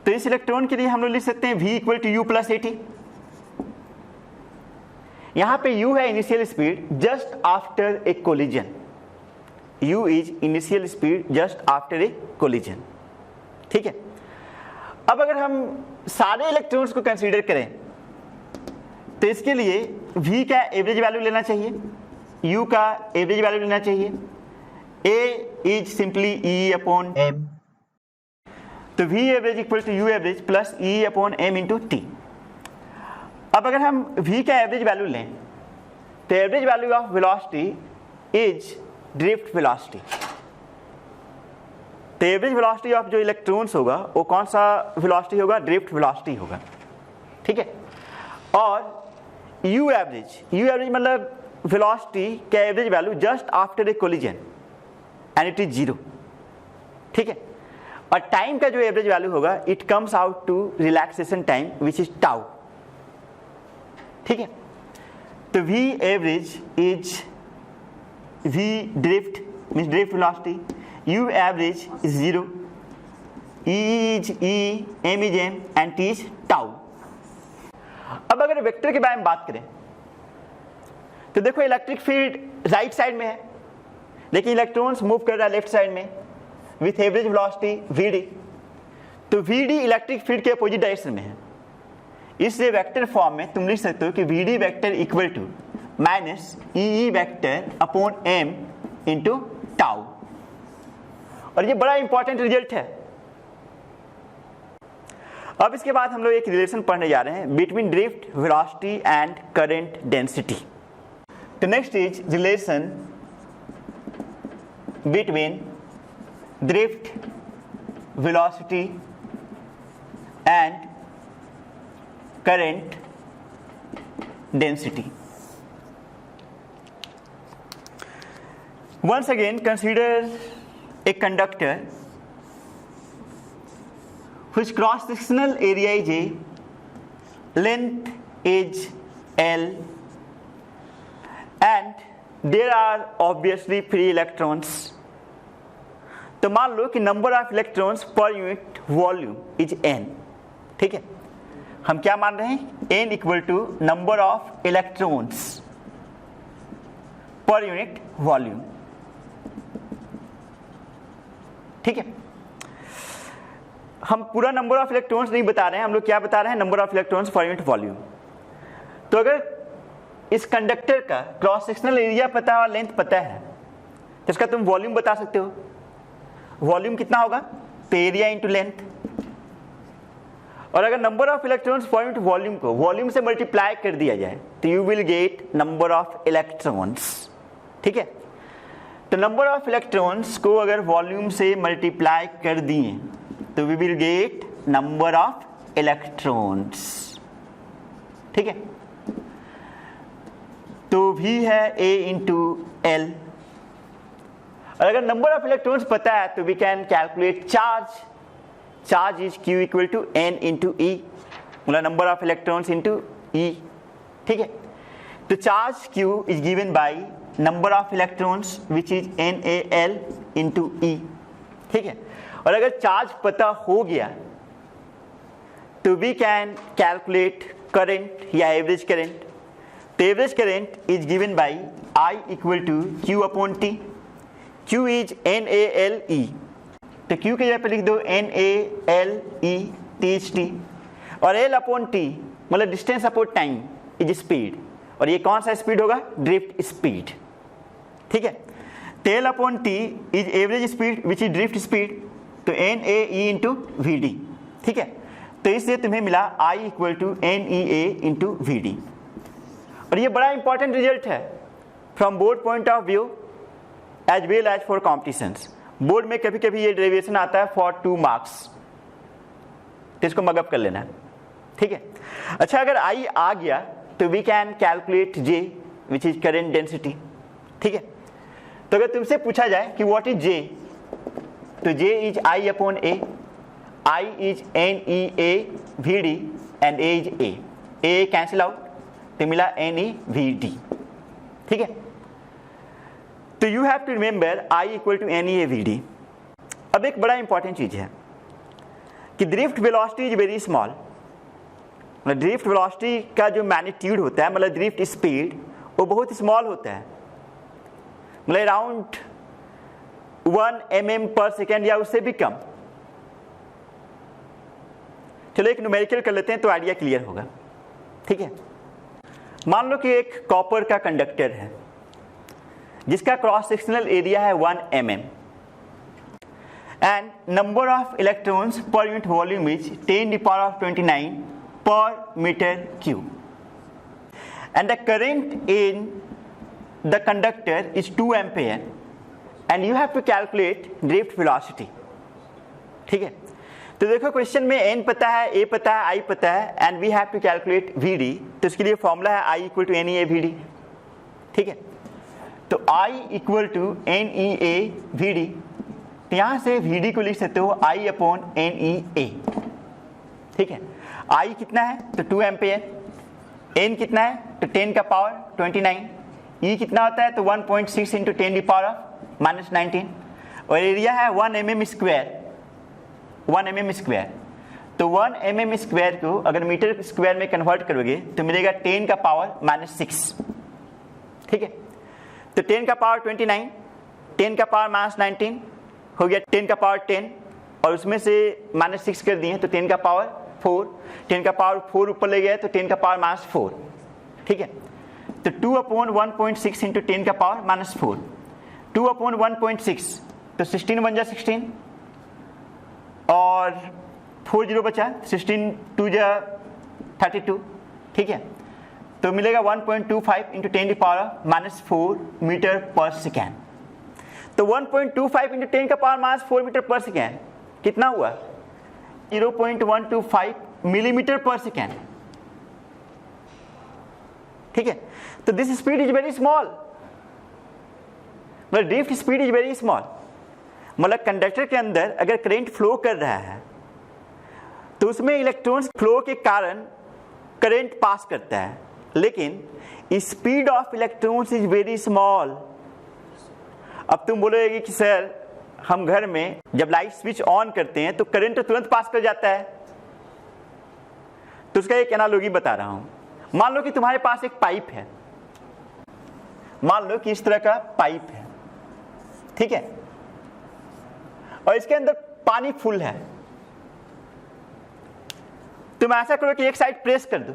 तो इस इलेक्ट्रॉन के लिए हम लोग लिख सकते हैं V equal to U plus AT। यहां पे U है initial speed just after a collision. U is initial speed just after a collision. ठीक है, अब अगर हम सारे इलेक्ट्रॉन्स को कंसीडर करें तो इसके लिए V का एवरेज वैल्यू लेना चाहिए, U का एवरेज वैल्यू लेना चाहिए। A is simply E upon m, तो V average equal to U average plus E upon m into T। अब अगर हम V का एवरेज वैल्यू लें तो average value of velocity is drift velocity. तो एवरेज वेलोसिटी ऑफ जो इलेक्ट्रॉन्स होगा वो कौन सा वेलोसिटी होगा? ड्रिफ्ट वेलोसिटी होगा। ठीक है, और U एवरेज मतलब वेलोसिटी का average value just after a collision, and it is 0, ठीक है। और टाइम का जो एवरेज वैल्यू होगा it comes out to relaxation time which is tau, ठीक है। तो v average is v drift means drift velocity, u average is 0, e is e, m is m and t is tau. अब अगर वेक्टर के बारे में बात करें तो देखो इलेक्ट्रिक फील्ड राइट साइड में है, लेकिन इलेक्ट्रॉन्स मूव कर रहा है लेफ्ट साइड में विथ एवरेज वेलोसिटी vd। तो vd इलेक्ट्रिक फील्ड के अपोजिट डायरेक्शन में है, इसलिए वेक्टर फॉर्म में तुम लिख सकते हो कि vd vector equal to minus E vector upon m into tau. और ये बड़ा इंपॉर्टेंट रिजल्ट है। अब इसके बाद हम लोग एक रिलेशन पढ़ने जा रहे हैं between drift velocity and current density. तो next is relation between drift velocity and current density. Once again, consider a conductor whose cross-sectional area is A, length is L, and there are obviously free electrons. तो मान लो कि number of electrons per unit volume is n, ठीक है। हम क्या मान रहे हैं, n equal to number of electrons per unit volume, ठीक है। हम पूरा नंबर ऑफ इलेक्ट्रॉन्स नहीं बता रहे हैं, हम लोग क्या बता रहे हैं, number of electrons per unit volume. तो अगर इस कंडक्टर का क्रॉस सेक्शनल एरिया पता और लेंथ पता है तो इसका तुम वॉल्यूम बता सकते हो। वॉल्यूम कितना होगा, तो एरिया इंटू लेंथ। और अगर number of electrons per unit volume को वॉल्यूम से मल्टीप्लाई कर दिया जाए तो you will get number of electrons, ठीक है। तो नंबर ऑफ इलेक्ट्रॉन्स को अगर वॉल्यूम से मल्टीप्लाई कर दिए तो we will get number of electrons, ठीक है। तो V है A इंटू L। और अगर नंबर ऑफ इलेक्ट्रॉन्स पता है तो we can calculate charge. Charge is Q equal to N into E, मतलब number of electrons into E, ठीक है। तो charge Q is given by number of electrons which is NaL into E, ठीक है। और अगर चार्ज पता हो गया तो वी कैन कैलकुलेट करंट या एवरेज करंट। तो average current is given by I equal to Q upon T। Q is NaLe, तो Q की जगह पे लिख दो NaLe, T इज T, और L अपॉन T मतलब distance upon time is speed. और ये कौन सा स्पीड होगा, ड्रिफ्ट स्पीड, ठीक है। L upon T is average speed which is drift speed, तो NaE इंटू VD, ठीक है। तो इससे तुम्हें मिला I equal to NeA into VD। और ये बड़ा इंपॉर्टेंट रिजल्ट है from board point of view as well as for competitions. Board में कभी कभी ये डेरिवेशन आता है फॉर 2 मार्क्स, तो इसको मगअप कर लेना है, ठीक है। अच्छा, अगर I आ गया तो we can calculate J which is current density, ठीक है। तो अगर तुमसे पूछा जाए कि व्हाट इज J, तो J is I upon A, I is NeA VD and A is A cancel out तो मिला NeVD, ठीक है। तो you have to remember I equal to NeA VD। अब एक बड़ा इंपॉर्टेंट चीज है कि drift velocity is very small. मतलब ड्रिफ्ट वेलोसिटी का जो मैग्नीट्यूड होता है, मतलब ड्रिफ्ट स्पीड, वो बहुत स्मॉल होता है, मतलब अराउंड 1 mm पर सेकेंड या उससे भी कम। चलो एक न्यूमेरिकल कर लेते हैं तो आइडिया क्लियर होगा, ठीक है। मान लो कि एक कॉपर का कंडक्टर है जिसका क्रॉस सेक्शनल एरिया है 1 mm and number of electrons per unit volume is 10⁻29 per meter cube, and the current in the conductor is 2 ampere, and you have to calculate drift velocity, ठीक है। तो देखो क्वेश्चन में n पता है, a पता है, I पता है, and we have to calculate VD। तो इसके लिए फॉर्मूला है I equal to NeA VD, ठीक है। तो I equal to NEA VD, तो यहां से VD को लिख सकते हो I अपॉन NEA। ठीक है, I कितना है तो 2 एम्पियर, N कितना है तो 10 का पावर 29, E कितना होता है तो 1.6 इंटू 10 की पावर -19, और एरिया है 1 mm स्क्वायर, 1 mm स्क्वायर। तो 1 mm स्क्वायर को अगर मीटर स्क्वायर में कन्वर्ट करोगे तो मिलेगा 10 का पावर -6। ठीक है, तो 10 का पावर 29, 10 का पावर -19 हो गया 10 का पावर 10, और उसमें से -6 कर दिए तो 10 का पावर 4, 10 का पावर 4 ऊपर ले गया तो 10 का पावर -4। ठीक है, तो 2 अपॉन 1.6 इंटू 10 का पावर -4, 2 अपॉन 1.6 तो 16 बन जा 16, और 4 0 बचा, 16 2 जा 32। ठीक है, तो मिलेगा 1.25 इंटू 10 की पावर -4 मीटर पर सेकेंड। तो 1.25 इंटू 10 का पावर -4 मीटर पर सेकेंड कितना हुआ 0.125 मिलीमीटर पर सेकेंड। ठीक है, तो this speed is very small, मतलब drift speed is very small. मतलब कंडक्टर के अंदर अगर करंट फ्लो कर रहा है तो उसमें इलेक्ट्रॉन्स फ्लो के कारण करंट पास करता है, लेकिन speed of electrons is very small. अब तुम बोलोगे कि सर हम घर में जब लाइट स्विच ऑन करते हैं तो करंट तुरंत पास कर जाता है, तो उसका एक एनालॉजी बता रहा हूं। मान लो कि तुम्हारे पास एक पाइप है, मान लो कि इस तरह का पाइप है, ठीक है, और इसके अंदर पानी फुल है। तुम ऐसा करो कि एक साइड प्रेस कर दो,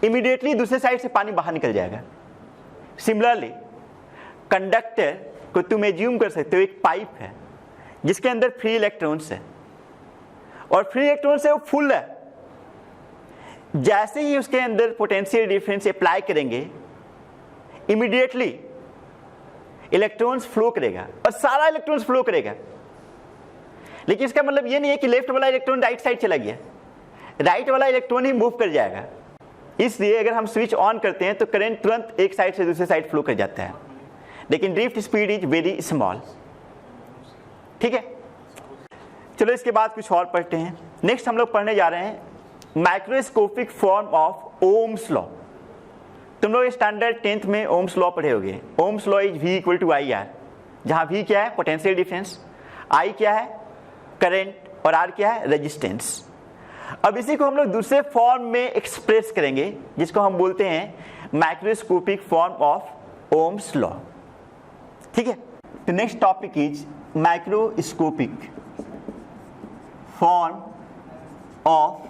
इमीडिएटली दूसरे साइड से पानी बाहर निकल जाएगा। सिमिलरली कंडक्टर को तुम एज्यूम कर सकते हो एक पाइप है जिसके अंदर फ्री इलेक्ट्रॉन्स है, और फ्री इलेक्ट्रॉन्स है वो फुल है। जैसे ही उसके अंदर पोटेंशियल डिफरेंस अप्लाई करेंगे इमीडिएटली इलेक्ट्रॉन्स फ्लो करेगा और सारा इलेक्ट्रॉन्स फ्लो करेगा। लेकिन इसका मतलब ये नहीं है कि लेफ्ट वाला इलेक्ट्रॉन राइट साइड चला गया, राइट वाला इलेक्ट्रॉन ही मूव कर जाएगा। इसलिए अगर हम स्विच ऑन करते हैं तो करंट तुरंत एक साइड से दूसरे साइड फ्लो कर जाता है, लेकिन drift speed is very small. ठीक है, चलो इसके बाद कुछ और पढ़ते हैं। नेक्स्ट हम लोग पढ़ने जा रहे हैं microscopic form of Ohm's law. तुम लोग स्टैंडर्ड 10th में ओम्स लॉ पढ़े होगे। Ohm's law is V equal to I R, जहां V क्या है पोटेंशियल डिफरेंस, I क्या है करंट, और R क्या है रेजिस्टेंस। अब इसी को हम लोग दूसरे फॉर्म में एक्सप्रेस करेंगे जिसको हम बोलते हैं microscopic form of Ohm's law. ठीक है, तो next topic is microscopic form of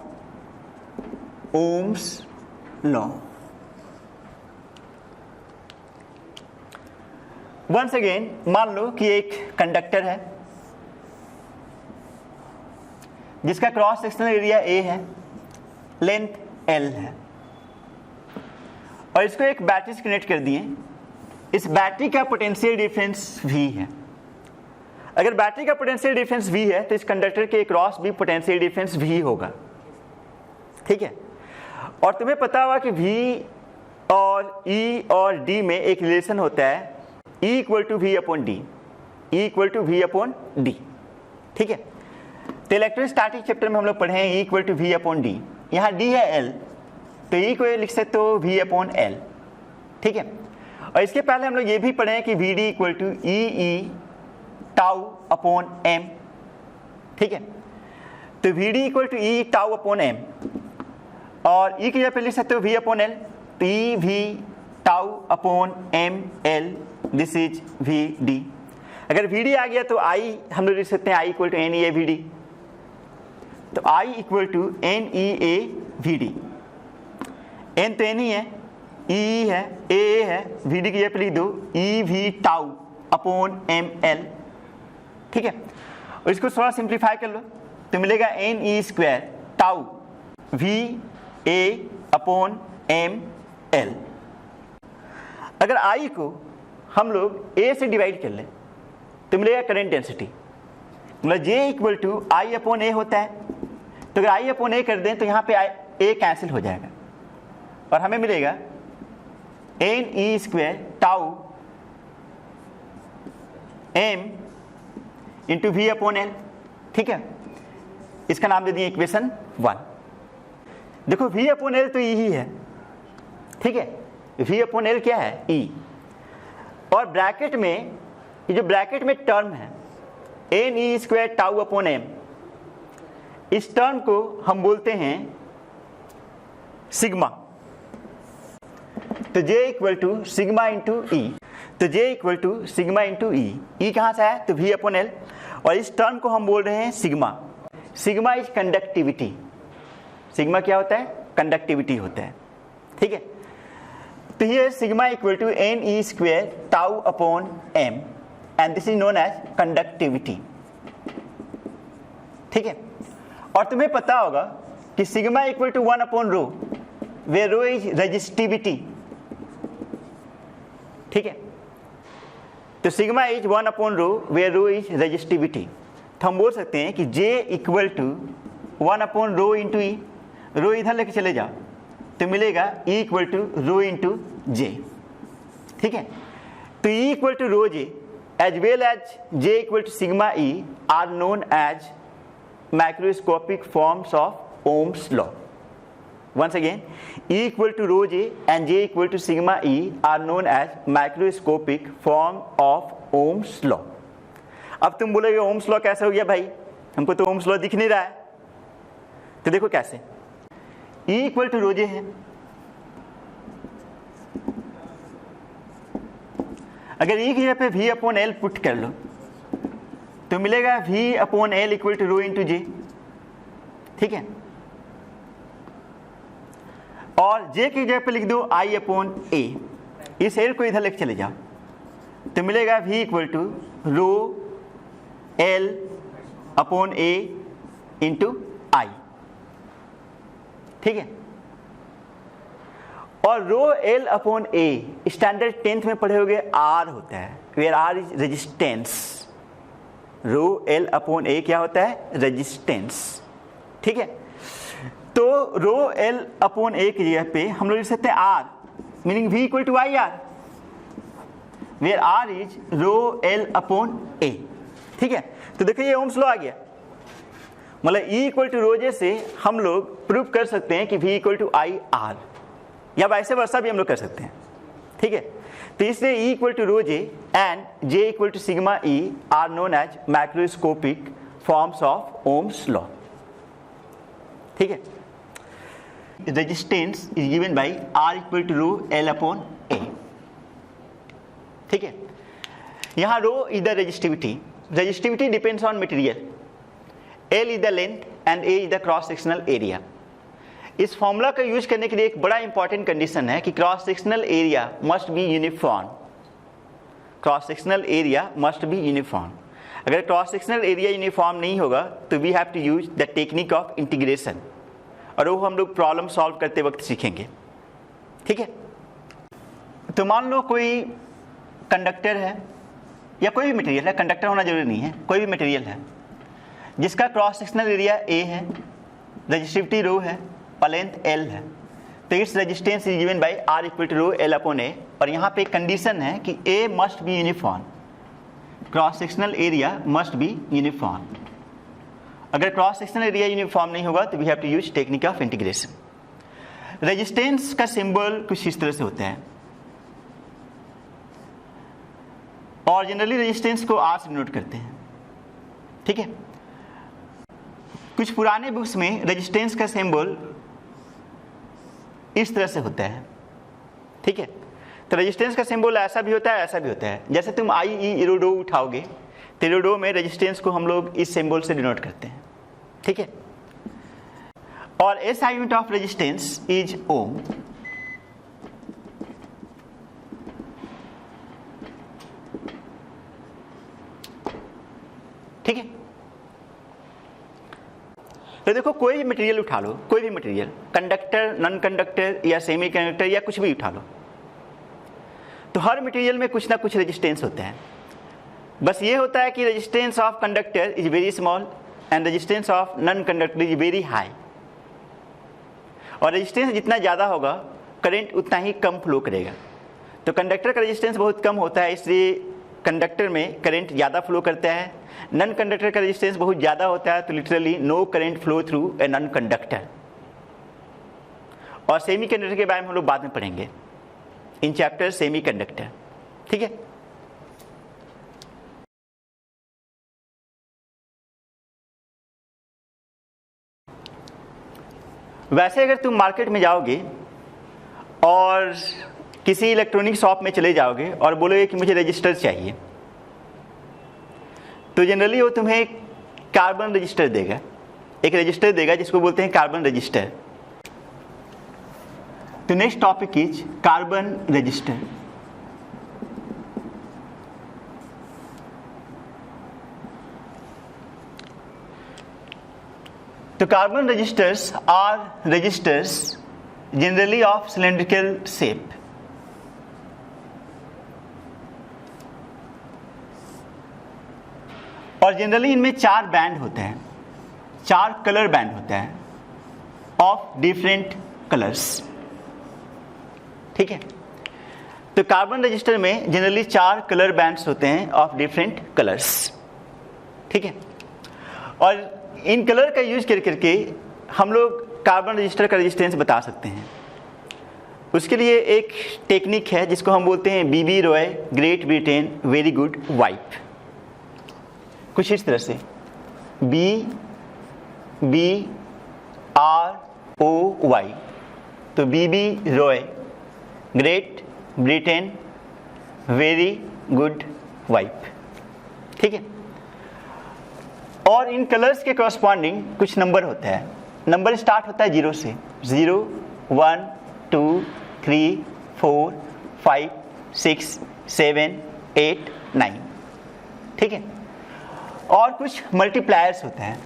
Ohm's law. Once again मान लो कि एक कंडक्टर है जिसका क्रॉस सेक्शनल एरिया A है, लेंथ L है, और इसको एक बैटरी से कनेक्ट कर दिए। इस बैटरी का पोटेंशियल डिफरेंस V है। अगर बैटरी का पोटेंशियल डिफरेंस V है तो इस कंडक्टर के क्रॉस भी पोटेंशियल डिफरेंस V होगा। ठीक है, और तुम्हें पता होगा कि V और E और D में एक रिलेशन होता है E equal to V upon D, E equal to V upon D। ठीक है, तो इलेक्ट्रोस्टैटिक चैप्टर में हम लोग पढ़े हैं E equal to V upon D। यहाँ D है L, तो E को लिख सकते हो V अपॉन L। ठीक है, और इसके पहले हम लोग ये भी पढ़े हैं कि VD equal to E tau upon M। ठीक है, तो VD equal to E tau upon M, और E की जगह पे लिख सकते हो V अपॉन L, तो E V tau upon M L, this is VD। अगर VD आ गया तो I हम लोग लिख सकते हैं I equal to NEA VD, तो I equal to NEA VD। N तो N ही है, E है, A है, VD की जगह पे लिख दो EV टाउ अपॉन ML। ठीक है, और इसको थोड़ा सिंप्लीफाई कर लो तो मिलेगा NE square tau VA upon ML। अगर I को हम लोग A से डिवाइड कर लें तो मिलेगा करंट डेंसिटी, मतलब J equal to I upon A होता है। तो अगर I अपॉन A कर दें तो यहाँ पे A कैंसिल हो जाएगा और हमें मिलेगा NE square tau m into V upon L. ठीक है, इसका नाम दे दिए इक्वेशन 1। देखो v अपॉन एल तो ई ही है, ठीक है, v अपॉन एल क्या है, e, और ब्रैकेट में ये जो ब्रैकेट में टर्म है n e square tau upon m, इस टर्म को हम बोलते हैं सिग्मा। तो J equal to sigma into E, तो J equal to sigma into E कहाँ से आया, तो V अपॉन एल, और इस टर्म को हम बोल रहे हैं sigma. Sigma is conductivity, sigma क्या होता है, कंडक्टिविटी होता है। ठीक है, तो ये sigma equal to n e square tau upon m and this is known as conductivity. ठीक है, और तुम्हें पता होगा कि sigma equal to 1 upon rho, where rho is resistivity. ठीक है, तो sigma is 1 upon rho where rho is resistivity. तो हम बोल सकते हैं कि J equal to 1 upon rho into E, rho इधर लेके चले जाओ तो मिलेगा E equal to rho into J. ठीक है, तो E equal to rho J as well as J equal to sigma E are known as macroscopic forms of Ohm's law. Once again, E equal to rho J and J equal to sigma E are known as macroscopic form of Ohm's law. अब तुम बोलोगे ओम्स लॉ कैसे हो गया भाई, हमको तो ओम्स लॉ दिख नहीं रहा है। तो देखो कैसे, E equal to rho J है, अगर E की जगह पे V अपॉन L पुट कर लो तो मिलेगा V upon L equal to rho into J। ठीक है, और J की जगह पे लिख दो I अपॉन A, इस L को इधर लेके चले जाओ तो मिलेगा V equal to rho L upon A into I। ठीक है, और rho L upon A standard 10th में पढ़े होगे R होता है, where R is resistance. Rho L upon A क्या होता है, रेजिस्टेंस। ठीक है, तो रो L अपॉन A की जगह पे हम लोग लिख सकते हैं R, meaning V equal to I R, where R is rho L upon A। ठीक है, तो देखिए ये ओम्स लॉ आ गया, मतलब E equal to rho J से हम लोग प्रूव कर सकते हैं कि V equal to I R, या वैसे वर्षा भी हम लोग कर सकते हैं। ठीक है, तो इसलिए E equal to rho J and J equal to sigma E are known as macroscopic forms of Ohm's law. ठीक है, resistance is given by R equal to rho L upon A। ठीक है, यहाँ rho is the resistivity, resistivity depends on material, L is the length and A is the cross sectional area. इस फॉर्मूला का यूज करने के लिए एक बड़ा इंपॉर्टेंट कंडीशन है कि cross sectional area must be uniform, cross sectional area must be uniform. अगर क्रॉस सेक्शनल एरिया यूनिफॉर्म नहीं होगा तो we have to use the technique of integration, और वो हम लोग प्रॉब्लम सॉल्व करते वक्त सीखेंगे। ठीक है, तो मान लो कोई कंडक्टर है या कोई भी मटेरियल है, कंडक्टर होना जरूरी नहीं है, कोई भी मटेरियल है जिसका क्रॉस सेक्शनल एरिया A है, रेजिस्टिविटी रो है और लेंथ L है, तो it's resistance is given by R equal to rho L upon A। और यहाँ पे कंडीशन है कि A must be uniform, cross sectional area must be uniform. अगर क्रॉस सेक्शनल एरिया यूनिफॉर्म नहीं होगा तो we have to use technique of integration. Resistance का सिंबल कुछ इस तरह से होता है, और जनरली रेजिस्टेंस को R से डिनोट करते हैं। ठीक है, कुछ पुराने बुक्स में रेजिस्टेंस का सिंबल इस तरह से होता है। ठीक है, तो रेजिस्टेंस का सिंबल ऐसा भी होता है, ऐसा भी होता है। जैसे तुम IE इरोडो उठाओगे तो इरोडो में रेजिस्टेंस को हम लोग इस सिंबल से डिनोट करते हैं। ठीक है, और SI unit of resistance is ohm. ठीक है, तो देखो कोई भी मटेरियल उठा लो, कोई भी मटेरियल, कंडक्टर, नॉन कंडक्टर या सेमी कंडक्टर या कुछ भी उठा लो, तो हर मटेरियल में कुछ ना कुछ रेजिस्टेंस होता है। बस ये होता है कि resistance of conductor is very small and resistance of non conductor is very high. और रेजिस्टेंस जितना ज़्यादा होगा करंट उतना ही कम फ्लो करेगा। तो कंडक्टर का रेजिस्टेंस बहुत कम होता है, इसलिए कंडक्टर में करंट ज़्यादा फ्लो करता है, नॉन कंडक्टर का रेजिस्टेंस बहुत ज़्यादा होता है, तो literally no current flow through a non conductor. और सेमी कंडक्टर के बारे में हम लोग बाद में पढ़ेंगे इन चैप्टर सेमी कंडक्टर, ठीक है। वैसे अगर तुम मार्केट में जाओगे और किसी इलेक्ट्रॉनिक शॉप में चले जाओगे और बोलोगे कि मुझे रजिस्टर चाहिए, तो जनरली वो तुम्हें कार्बन रजिस्टर देगा, एक रजिस्टर देगा जिसको बोलते हैं कार्बन रजिस्टर। तो next topic is carbon resistor. तो carbon resistors are resistors generally of cylindrical shape. और जनरली इनमें 4 बैंड होते हैं, 4 कलर बैंड होता है ऑफ डिफरेंट कलर्स, ठीक है। तो कार्बन रजिस्टर में जनरली 4 कलर बैंड्स होते हैं ऑफ डिफरेंट कलर्स, ठीक है। और इन कलर का यूज करके हम लोग कार्बन रजिस्टर का रेजिस्टेंस बता सकते हैं। उसके लिए एक टेक्निक है जिसको हम बोलते हैं B B Roy Great Britain very good wife. कुछ इस तरह से BBROY, तो B B Roy Great Britain very good wife, ठीक है। और इन कलर्स के कॉरस्पॉन्डिंग कुछ नंबर होता है। नंबर स्टार्ट होता है 0 से, 0 1 2 3 4 5 6 7 8 9, ठीक है। और कुछ मल्टीप्लायर्स होते हैं।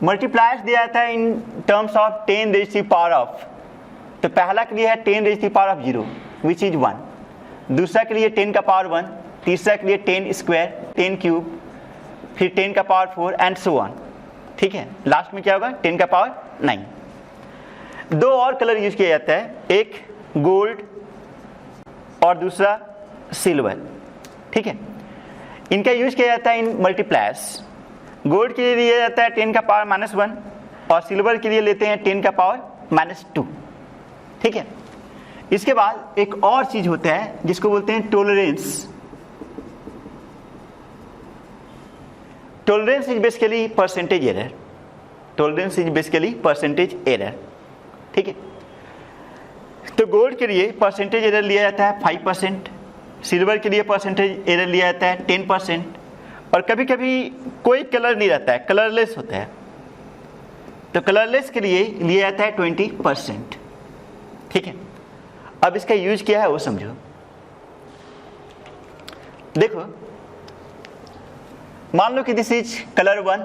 मल्टीप्लायर्स दिया जाता है in terms of 10 raised to the power of. तो पहला के लिए है 10 raised to the power of 0 which is 1, दूसरा के लिए 10 का पावर 1, तीसरा के लिए 10 स्क्वायर 10 क्यूब, फिर 10 का पावर 4 एंड सो ऑन, ठीक है। लास्ट में क्या होगा 10 का पावर 9। 2 और कलर यूज किया जाता है, एक गोल्ड और दूसरा सिल्वर, ठीक है। इनका यूज किया जाता है इन मल्टीप्लायर्स। गोल्ड के लिए लिया जाता है 10 का पावर -1 और सिल्वर के लिए लेते हैं 10 का पावर -2, ठीक है। इसके बाद एक और चीज होता है जिसको बोलते हैं tolerance. Tolerance is basically percentage error. Tolerance is basically percentage error, ठीक है। तो गोल्ड के लिए परसेंटेज एरर लिया जाता है 5%, सिल्वर के लिए परसेंटेज एरर लिया जाता है 10%, और कभी कभी कोई कलर नहीं रहता है, कलरलेस होता है, तो कलरलेस के लिए लिया जाता है 20%, ठीक है। अब इसका यूज क्या है वो समझो। देखो, मान लो कि this is colour 1,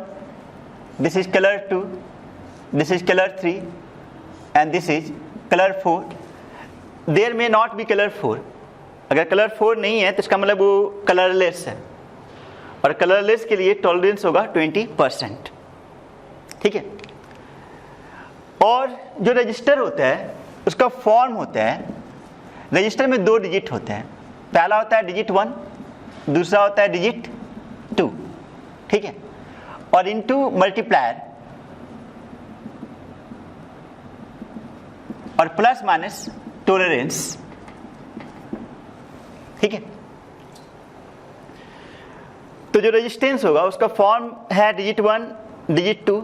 this is colour 2, this is colour 3 and this is colour 4। There may not be colour 4। अगर कलर 4 नहीं है तो इसका मतलब वो कलरलेस है, और कलरलेस के लिए टॉलरेंस होगा 20%, ठीक है। और जो रजिस्टर होता है उसका फॉर्म होता है, रजिस्टर में 2 डिजिट होते हैं। पहला होता है डिजिट 1, दूसरा होता है डिजिट 2, ठीक है। और इनटू मल्टीप्लायर और प्लस माइनस टॉलरेंस, ठीक है। तो जो रेजिस्टेंस होगा उसका फॉर्म है डिजिट 1 डिजिट 2,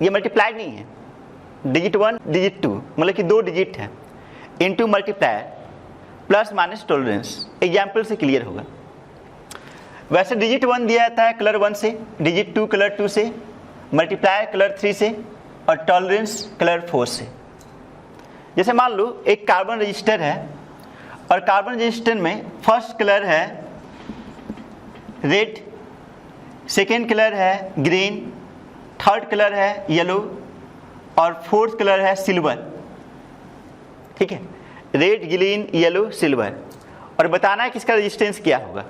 ये मल्टीप्लाई नहीं है, डिजिट 1 डिजिट 2 मतलब कि 2 डिजिट है, into multiplier plus minus tolerance. Example से क्लियर होगा। वैसे डिजिट 1 दिया जाता है कलर 1 से, डिजिट 2 कलर 2 से, मल्टीप्लायर कलर 3 से और टॉलरेंस कलर 4 से। जैसे मान लो एक कार्बन रजिस्टर है और कार्बन रजिस्टर में फर्स्ट कलर है रेड, सेकेंड कलर है ग्रीन, थर्ड कलर है येलो और फोर्थ कलर है सिल्वर, ठीक है। रेड ग्रीन येलो सिल्वर, और बताना है कि इसका रेजिस्टेंस क्या होगा।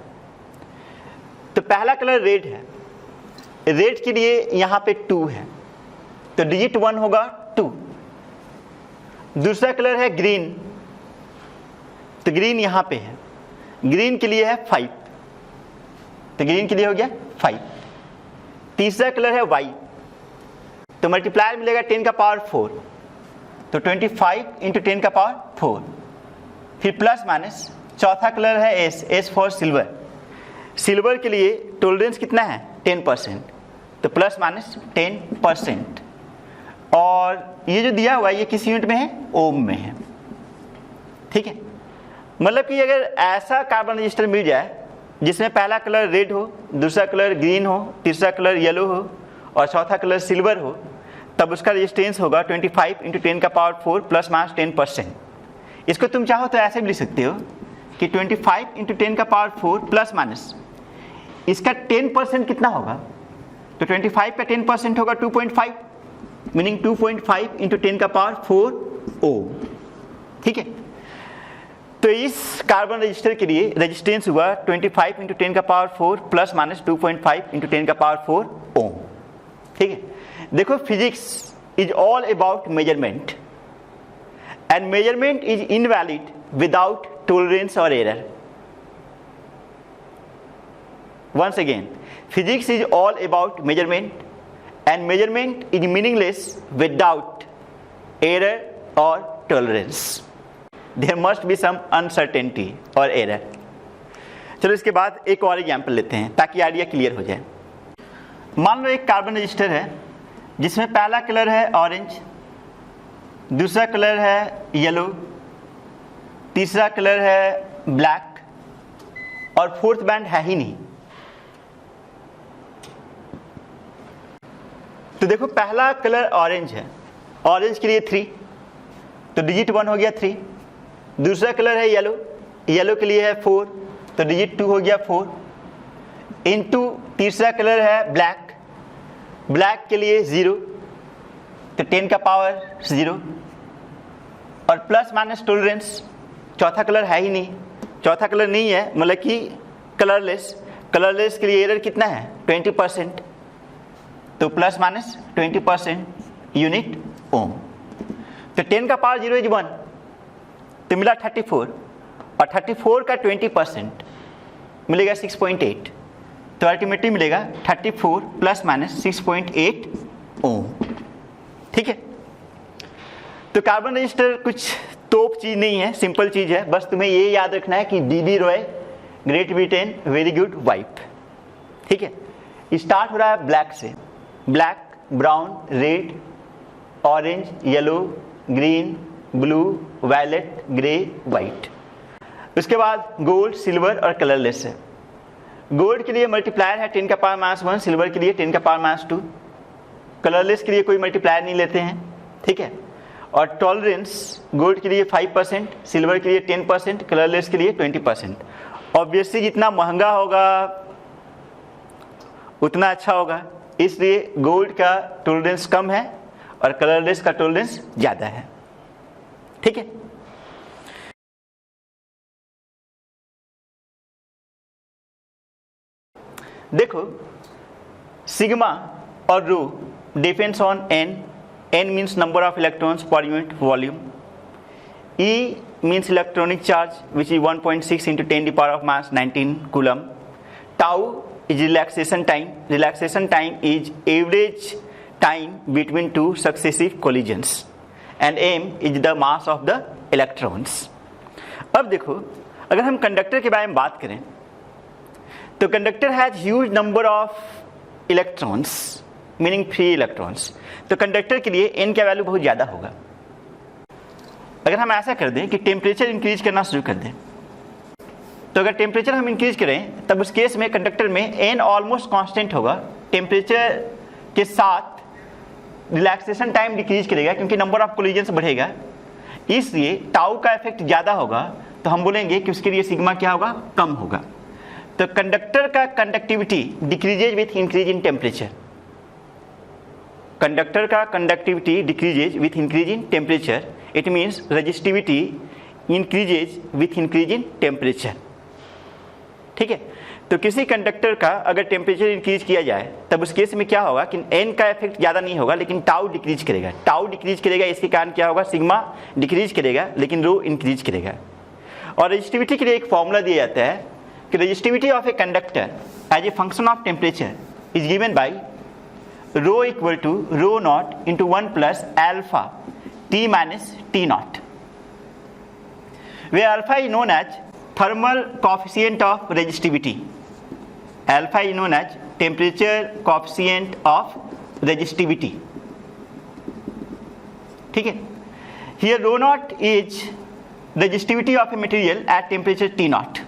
तो पहला कलर रेड है, रेड के लिए यहां पे 2 है तो डिजिट 1 होगा 2। दूसरा कलर है ग्रीन, तो ग्रीन यहाँ पे है, ग्रीन के लिए है 5, तो ग्रीन के लिए हो गया 5। तीसरा कलर है वाई, तो मल्टीप्लायर मिलेगा 10 का पावर 4, तो 25 इंटू 10 का पावर 4। फिर प्लस माइनस, चौथा कलर है S, S for silver. Silver के लिए टॉलरेंस कितना है 10%, तो प्लस माइनस 10%। और ये जो दिया हुआ है ये किस यूनिट में है, ओम में है। ठीक है, मतलब कि अगर ऐसा कार्बन रजिस्टर मिल जाए जिसमें पहला कलर रेड हो, दूसरा कलर ग्रीन हो, तीसरा कलर येलो हो और चौथा कलर सिल्वर हो, तब उसका रेजिस्टेंस होगा 25 इंटू 10 का पावर 4 प्लस माइनस 10%। इसको तुम चाहो तो ऐसे भी लिख सकते हो कि 25 इंटू 10 का पावर 4 प्लस माइनस इसका 10% कितना होगा, तो 25 का 10% होगा 2.5, मीनिंग 2.5 इंटू 10 का पावर 4 ओम। ठीक है, तो इस कार्बन रजिस्टर के लिए रेजिस्टेंस हुआ 25 इंटू 10 का पावर 4 प्लस माइनस 2.5 इंटू 10 का पावर 4 ओम। ठीक है, देखो physics is all about measurement and measurement is invalid without tolerance और error. Once again, physics is all about measurement and measurement is meaningless without error और tolerance. There must be some uncertainty और error। चलो इसके बाद एक और एग्जाम्पल लेते हैं ताकि आइडिया क्लियर हो जाए। मान लो एक कार्बन रजिस्टर है जिसमें पहला कलर है ऑरेंज, दूसरा कलर है येलो, तीसरा कलर है ब्लैक और फोर्थ बैंड है ही नहीं। तो देखो पहला कलर ऑरेंज है, ऑरेंज के लिए 3, तो डिजिट 1 हो गया 3। दूसरा कलर है येलो, येलो के लिए है 4, तो डिजिट 2 हो गया 4 इंटू तीसरा कलर है ब्लैक, ब्लैक के लिए 0, तो 10 का पावर 0 और प्लस माइनस टॉलरेंस, चौथा कलर है ही नहीं, चौथा कलर नहीं है मतलब कि कलरलेस, कलरलेस के लिए एरर कितना है 20%, तो प्लस माइनस 20% यूनिट ओम। तो 10 का पावर 0 इज 1, तो मिला 34 और 34 का 20% मिलेगा 6.8, तो अल्टीमेटली मिलेगा 34 प्लस माइनस 6.8 ओम। ठीक है, तो कार्बन रजिस्टर कुछ तोप चीज नहीं है, सिंपल चीज है, बस तुम्हें ये याद रखना है कि DB Roy Great Britain very good wife. ठीक है, स्टार्ट हो रहा है ब्लैक से, black, brown, red, orange, yellow, green, blue, violet, grey, white. उसके बाद गोल्ड, सिल्वर और कलरलेस है। गोल्ड के लिए मल्टीप्लायर है 10 का पावर -1, सिल्वर के लिए 10 का पावर -2, कलरलेस के लिए कोई मल्टीप्लायर नहीं लेते हैं। ठीक है, और टॉलरेंस गोल्ड के लिए 5%, सिल्वर के लिए 10%, कलरलेस के लिए 20%। ऑब्वियसली जितना महंगा होगा उतना अच्छा होगा, इसलिए गोल्ड का टॉलरेंस कम है और कलरलेस का टॉलरेंस ज़्यादा है। ठीक है, देखो सिग्मा और rho depends on n, n means number of electrons per unit volume, E means electronic charge which is 1.6 into 10 to the power of minus 19 coulomb, tau is relaxation time is average time between two successive collisions and m is the mass of the electrons। अब देखो अगर हम कंडक्टर के बारे में बात करें तो conductor has huge number of electrons meaning free electrons, तो कंडक्टर के लिए n का वैल्यू बहुत ज़्यादा होगा। अगर हम ऐसा कर दें कि टेम्परेचर इंक्रीज करना शुरू कर दें, तो अगर टेम्परेचर हम इंक्रीज करें तब उस केस में कंडक्टर में n ऑलमोस्ट कांस्टेंट होगा, टेम्परेचर के साथ रिलैक्सेशन टाइम डिक्रीज करेगा क्योंकि नंबर ऑफ कोलिजन्स बढ़ेगा, इसलिए टाउ का इफेक्ट ज़्यादा होगा, तो हम बोलेंगे कि उसके लिए सिग्मा क्या होगा, कम होगा। तो कंडक्टर का conductivity decreases with increase in temperature, conductor का conductivity decreases with increase in temperature, it means resistivity increases with increase in temperature. ठीक है, तो किसी कंडक्टर का अगर टेम्परेचर इंक्रीज किया जाए तब उस केस में क्या होगा कि n का इफेक्ट ज़्यादा नहीं होगा लेकिन टाउ डिक्रीज करेगा, टाउ डिक्रीज करेगा, इसके कारण क्या होगा, सिग्मा डिक्रीज करेगा लेकिन रो इंक्रीज करेगा। और रेजिस्टिविटी के लिए एक फॉर्मूला दिया जाता है कि resistivity of a conductor as a function of temperature is given by rho equal to rho not into 1 plus alpha T minus T not, where alpha is known as thermal coefficient of resistivity. Alpha is known as temperature coefficient of resistivity. ठीक है, here rho naught is resistivity of a material at temperature T naught.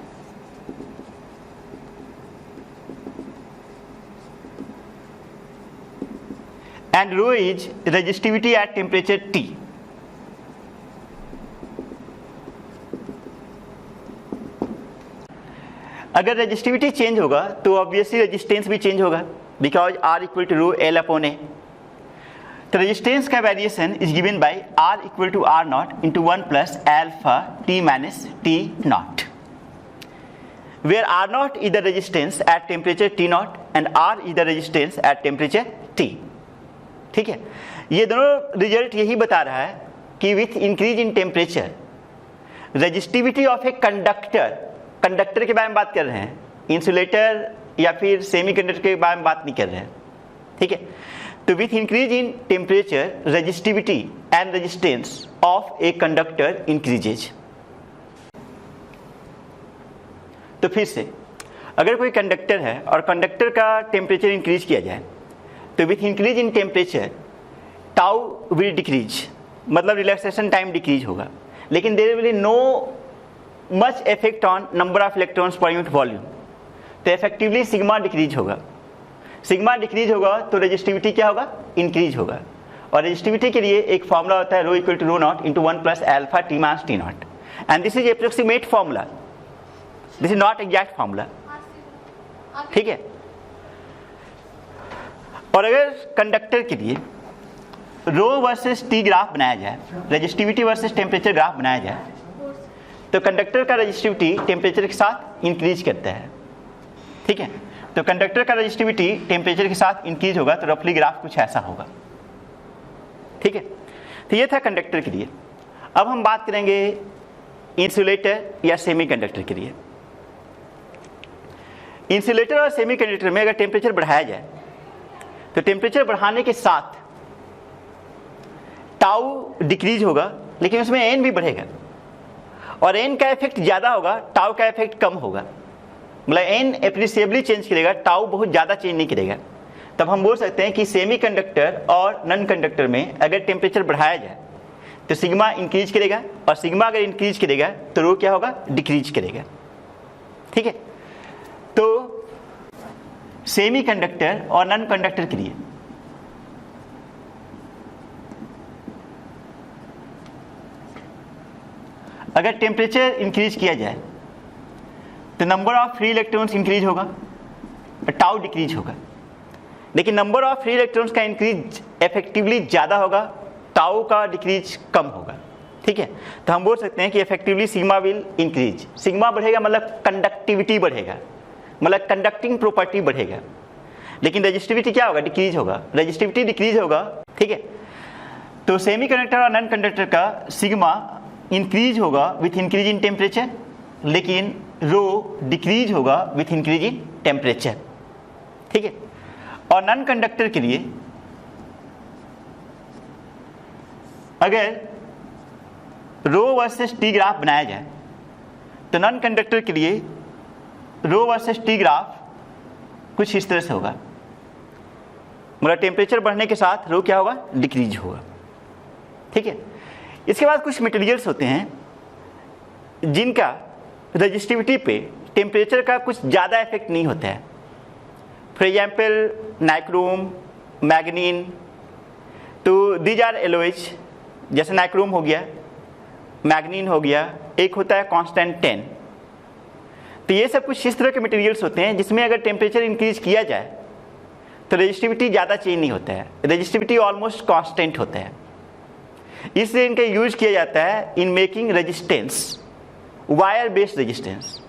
And rho is resistivity at temperature T. अगर रेजिस्टिविटी चेंज होगा तो ऑब्वियसली रेजिस्टेंस भी चेंज होगा, because R equal to rho L upon A. तो रेजिस्टेंस का variation is given by R equal to R naught into 1 plus alpha T minus T naught, where R naught is the resistance at temperature T naught and R is the resistance at temperature T. ठीक है, ये दोनों रिजल्ट यही बता रहा है कि with increase in temperature resistivity of a conductor के बारे में बात कर रहे हैं, इंसुलेटर या फिर सेमीकंडक्टर के बारे में बात नहीं कर रहे हैं। ठीक है, तो with increase in temperature resistivity and resistance of a conductor increases. तो फिर से अगर कोई कंडक्टर है और कंडक्टर का टेम्परेचर इंक्रीज किया जाए तो with increase in temperature tau will decrease, मतलब रिलैक्सेशन टाइम डिक्रीज होगा, लेकिन there will be no much effect on number of electrons per unit volume. तो इफेक्टिवली सिग्मा डिक्रीज होगा, सिग्मा डिक्रीज होगा तो रेजिस्टिविटी क्या होगा, इंक्रीज होगा। और रेजिस्टिविटी के लिए एक फॉर्मूला होता है rho equal to rho not into 1 plus alpha T minus T naught, and this is approximate formula, this is not exact formula. ठीक है, और अगर कंडक्टर के लिए रो वर्सेस टी ग्राफ बनाया जाए, रेजिस्टिविटी वर्सेस टेम्परेचर ग्राफ बनाया जाए, तो कंडक्टर का रेजिस्टिविटी टेम्परेचर के साथ इंक्रीज करता है। ठीक है, तो कंडक्टर का रेजिस्टिविटी टेम्परेचर के साथ इंक्रीज होगा तो रफली ग्राफ कुछ ऐसा होगा। ठीक है, तो ये था कंडक्टर के लिए। अब हम बात करेंगे इंसुलेटर या सेमीकंडक्टर के लिए। इंसुलेटर और सेमीकंडक्टर में अगर टेम्परेचर बढ़ाया जाए तो टेम्परेचर बढ़ाने के साथ टाउ डिक्रीज होगा, लेकिन उसमें एन भी बढ़ेगा, और एन का इफेक्ट ज्यादा होगा, टाउ का इफेक्ट कम होगा। मतलब एन एप्रिसिएबली चेंज करेगा, टाउ बहुत ज्यादा चेंज नहीं करेगा। तब हम बोल सकते हैं कि सेमीकंडक्टर और नॉन कंडक्टर में अगर टेम्परेचर बढ़ाया जाए तो सिग्मा इंक्रीज करेगा, और सिग्मा अगर इंक्रीज करेगा तो रो क्या होगा, डिक्रीज करेगा। ठीक है, तो सेमीकंडक्टर और नॉन कंडक्टर के लिए अगर टेम्परेचर इंक्रीज किया जाए तो number of free electrons increase होगा और टाउ डिक्रीज होगा, लेकिन नंबर ऑफ फ्री इलेक्ट्रॉन्स का इंक्रीज इफेक्टिवली ज़्यादा होगा, टाउ का डिक्रीज कम होगा। ठीक है, तो हम बोल सकते हैं कि effectively sigma will increase. Sigma बढ़ेगा मतलब कंडक्टिविटी बढ़ेगा, मतलब कंडक्टिंग प्रॉपर्टी बढ़ेगा, लेकिन रेजिस्टिविटी क्या होगा, डिक्रीज होगा, रेजिस्टिविटी डिक्रीज होगा। ठीक है, तो सेमीकंडक्टर और नॉन कंडक्टर का सिग्मा इंक्रीज होगा विथ इंक्रीज इन टेम्परेचर, लेकिन रो डिक्रीज होगा विथ इंक्रीज इन टेम्परेचर। ठीक है, और नॉन कंडक्टर के लिए अगर रो वर्सेस टी ग्राफ बनाया जाए तो नॉन कंडक्टर के लिए रो वर्सेस टी ग्राफ कुछ इस तरह से होगा, मतलब टेम्परेचर बढ़ने के साथ रो क्या होगा, डिक्रीज होगा। ठीक है, इसके बाद कुछ मटेरियल्स होते हैं जिनका रेजिस्टिविटी पे टेम्परेचर का कुछ ज़्यादा इफेक्ट नहीं होता है। फॉर एग्जाम्पल नाइक्रोम, मैग्नीन, तो दीज आर एलोइज, जैसे नाइक्रोम हो गया, मैग्नीन हो गया, एक होता है कांस्टेंट 10। तो ये सब कुछ इस तरह के मटेरियल्स होते हैं जिसमें अगर टेम्परेचर इंक्रीज किया जाए तो रेजिस्टिविटी ज़्यादा चेंज नहीं होता है, रेजिस्टिविटी ऑलमोस्ट कांस्टेंट होता है। इसलिए इनका यूज किया जाता है in making resistance, wire based resistance.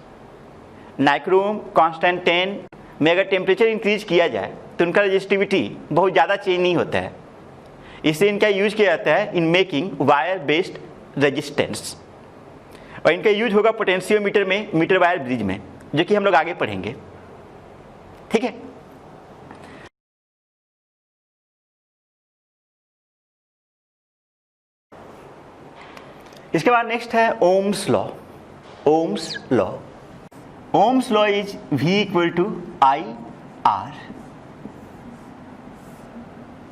Nichrome, constant 10 में अगर टेम्परेचर इंक्रीज किया जाए तो उनका रेजिस्टिविटी बहुत ज़्यादा चेंज नहीं होता है, इसलिए इनका यूज किया जाता है in making wire based resistance. और इनका यूज होगा पोटेंशियोमीटर में, मीटर वायर ब्रिज में, जो कि हम लोग आगे पढ़ेंगे। ठीक है। इसके बाद नेक्स्ट है Ohm's law. Ohm's law, Ohm's law is V equal to I R.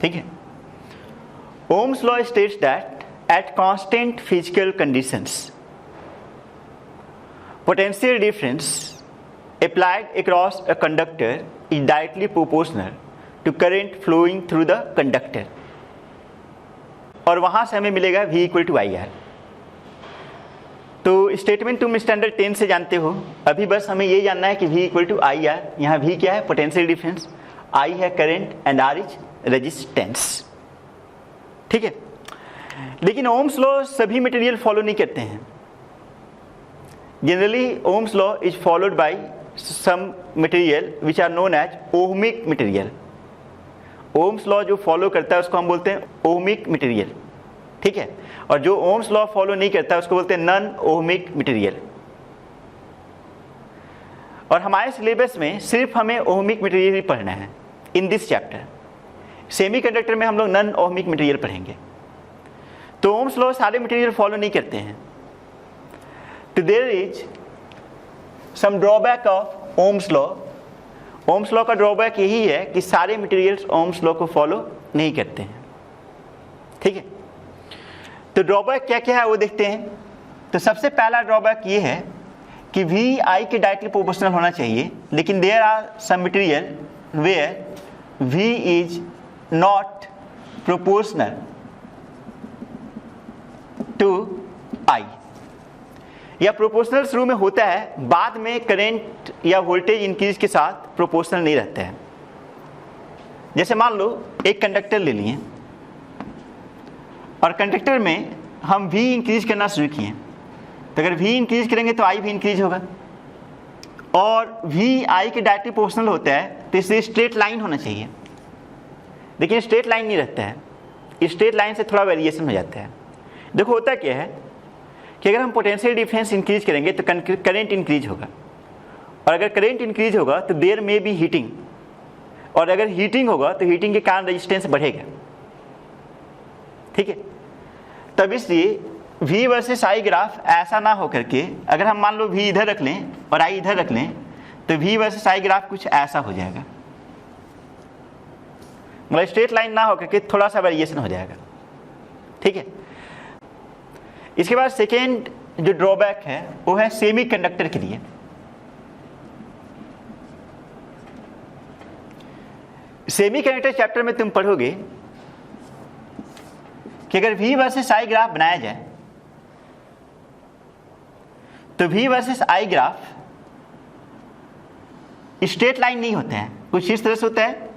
ठीक है। Ohm's law states that at constant physical conditions potential difference applied across a conductor is directly proportional to current flowing through the conductor। और वहां से हमें मिलेगा V equal to I R. तो स्टेटमेंट तुम स्टैंडर्ड 10 से जानते हो, अभी बस हमें ये जानना है कि V equal to I R. यहाँ V क्या है? पोटेंशियल डिफरेंस, I है current and R is resistance. ठीक है। लेकिन ओम्स लॉ सभी मटेरियल फॉलो नहीं करते हैं। Generally, Ohm's law is followed by some material which are known as ohmic material। Ohm's law जो फॉलो करता है उसको हम बोलते हैं ohmic material। ठीक है। और जो Ohm's law फॉलो नहीं करता है उसको बोलते हैं नॉन ohmic material। और हमारे सिलेबस में सिर्फ हमें ohmic material ही पढ़ना है इन दिस चैप्टर। सेमीकंडक्टर में हम लोग नॉन ohmic material पढ़ेंगे। तो Ohm's law सारे मटेरियल फॉलो नहीं करते हैं। तो there is some drawback of Ohm's law। Ohm's law का ड्रॉबैक यही है कि सारे मटेरियल्स Ohm's law को फॉलो नहीं करते हैं। ठीक है। तो ड्रॉबैक क्या क्या है वो देखते हैं। तो सबसे पहला ड्रॉबैक ये है कि V I के डायरेक्टली प्रोपोर्शनल होना चाहिए, लेकिन there are some material where V is not proportional to I। या प्रोपोर्शनल शुरू में होता है, बाद में करंट या वोल्टेज इंक्रीज के साथ प्रोपोर्शनल नहीं रहता है। जैसे मान लो एक कंडक्टर ले लिए और कंडक्टर में हम V इंक्रीज करना शुरू किए, तो अगर V इंक्रीज करेंगे तो I भी इंक्रीज होगा। और V I के डायरेक्टली प्रोपोर्शनल होता है, तो इसलिए स्ट्रेट लाइन होना चाहिए। लेकिन स्ट्रेट लाइन नहीं रहता है, स्ट्रेट लाइन से थोड़ा वेरिएशन हो जाता है। देखो होता क्या है कि अगर हम पोटेंशियल डिफरेंस इंक्रीज करेंगे तो करंट इंक्रीज होगा, और अगर करंट इंक्रीज होगा तो देयर में बी हीटिंग, और अगर हीटिंग होगा तो हीटिंग के कारण रेजिस्टेंस बढ़ेगा। ठीक है। तब इसलिए V वर्सेस I ग्राफ ऐसा ना हो करके, अगर हम मान लो V इधर रख लें और I इधर रख लें, तो V वर्सेस I ग्राफ कुछ ऐसा हो जाएगा। मतलब स्ट्रेट लाइन ना हो करके थोड़ा सा वेरिएशन हो जाएगा। ठीक है। इसके बाद सेकेंड जो ड्रॉबैक है वो है सेमीकंडक्टर के लिए। सेमीकंडक्टर चैप्टर में तुम पढ़ोगे कि अगर V वर्सेस I ग्राफ बनाया जाए तो V versus I graph straight line नहीं होते हैं, कुछ इस तरह से होता है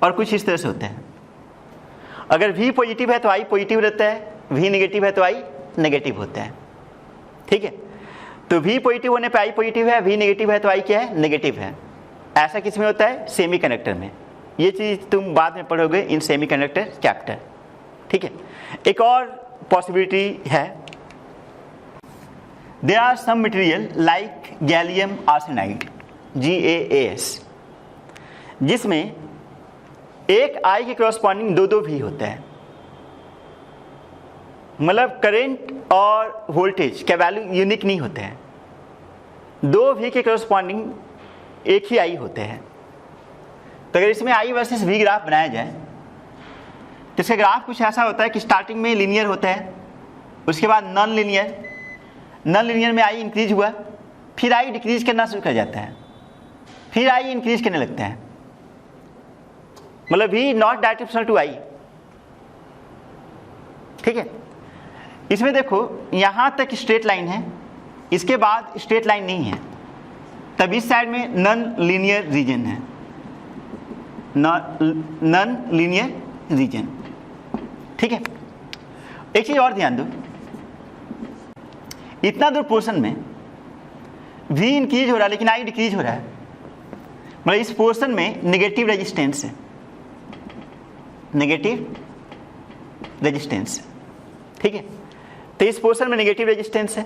और कुछ इस तरह से होता है। अगर V पॉजिटिव है तो I पॉजिटिव रहता है, V नेगेटिव है तो I नेगेटिव होता है। ठीक है। तो V पॉजिटिव होने पे I पॉजिटिव है, V नेगेटिव है तो I क्या है? नेगेटिव है। ऐसा किस में होता है? सेमीकंडक्टर में। ये चीज तुम बाद में पढ़ोगे इन सेमीकंडक्टर चैप्टर। ठीक है। एक और पॉसिबिलिटी है, there are some material like gallium arsenide GaAs, जिसमें एक I के क्रॉसपॉन्डिंग दो V होता है। मतलब करंट और वोल्टेज का वैल्यू यूनिक नहीं होते हैं, दो V के करस्पॉन्डिंग एक ही I होते हैं। तो अगर इसमें I वर्सेस V ग्राफ बनाया जाए तो इसका ग्राफ कुछ ऐसा होता है कि स्टार्टिंग में लीनियर होता है, उसके बाद नॉन लीनियर में I इंक्रीज हुआ, फिर I डिक्रीज करना शुरू कर जाता है, फिर I इंक्रीज करने लगता है। मतलब V not directly proportional to I। ठीक है। इसमें देखो यहां तक स्ट्रेट लाइन है, इसके बाद स्ट्रेट लाइन नहीं है, तब इस साइड में नॉन लीनियर रीजन है, नॉन लीनियर रीजन। ठीक है। एक चीज और ध्यान दो, इतना दूर पोर्शन में V इंक्रीज हो रहा है लेकिन I डिक्रीज हो रहा है। मतलब इस पोर्शन में नेगेटिव रेजिस्टेंस है, नेगेटिव रेजिस्टेंस। ठीक है। तो इस पोर्शन में नेगेटिव रेजिस्टेंस है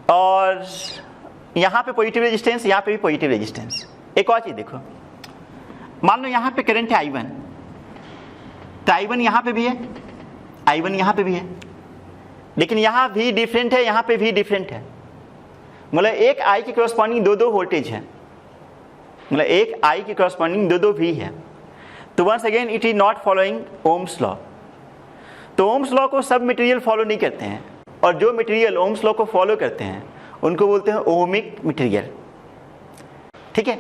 और यहाँ पे पॉजिटिव रेजिस्टेंस, यहाँ पे भी पॉजिटिव रेजिस्टेंस। एक और चीज़ देखो, मान लो यहाँ पे करंट है I1, तो I1 यहाँ पे भी है, I1 यहाँ पे भी है, लेकिन यहाँ भी डिफरेंट है, यहाँ पे भी डिफरेंट है। मतलब एक I के क्रॉसपॉन्डिंग दो वोल्टेज है, मतलब एक I के क्रॉसपॉन्डिंग दो भी है। तो once again it is not following Ohm's law. तो ओम्स लॉ को सब मटेरियल फॉलो नहीं करते हैं, और जो मटेरियल ओम्स लॉ को फॉलो करते हैं उनको बोलते हैं ओमिक मटेरियल। ठीक है,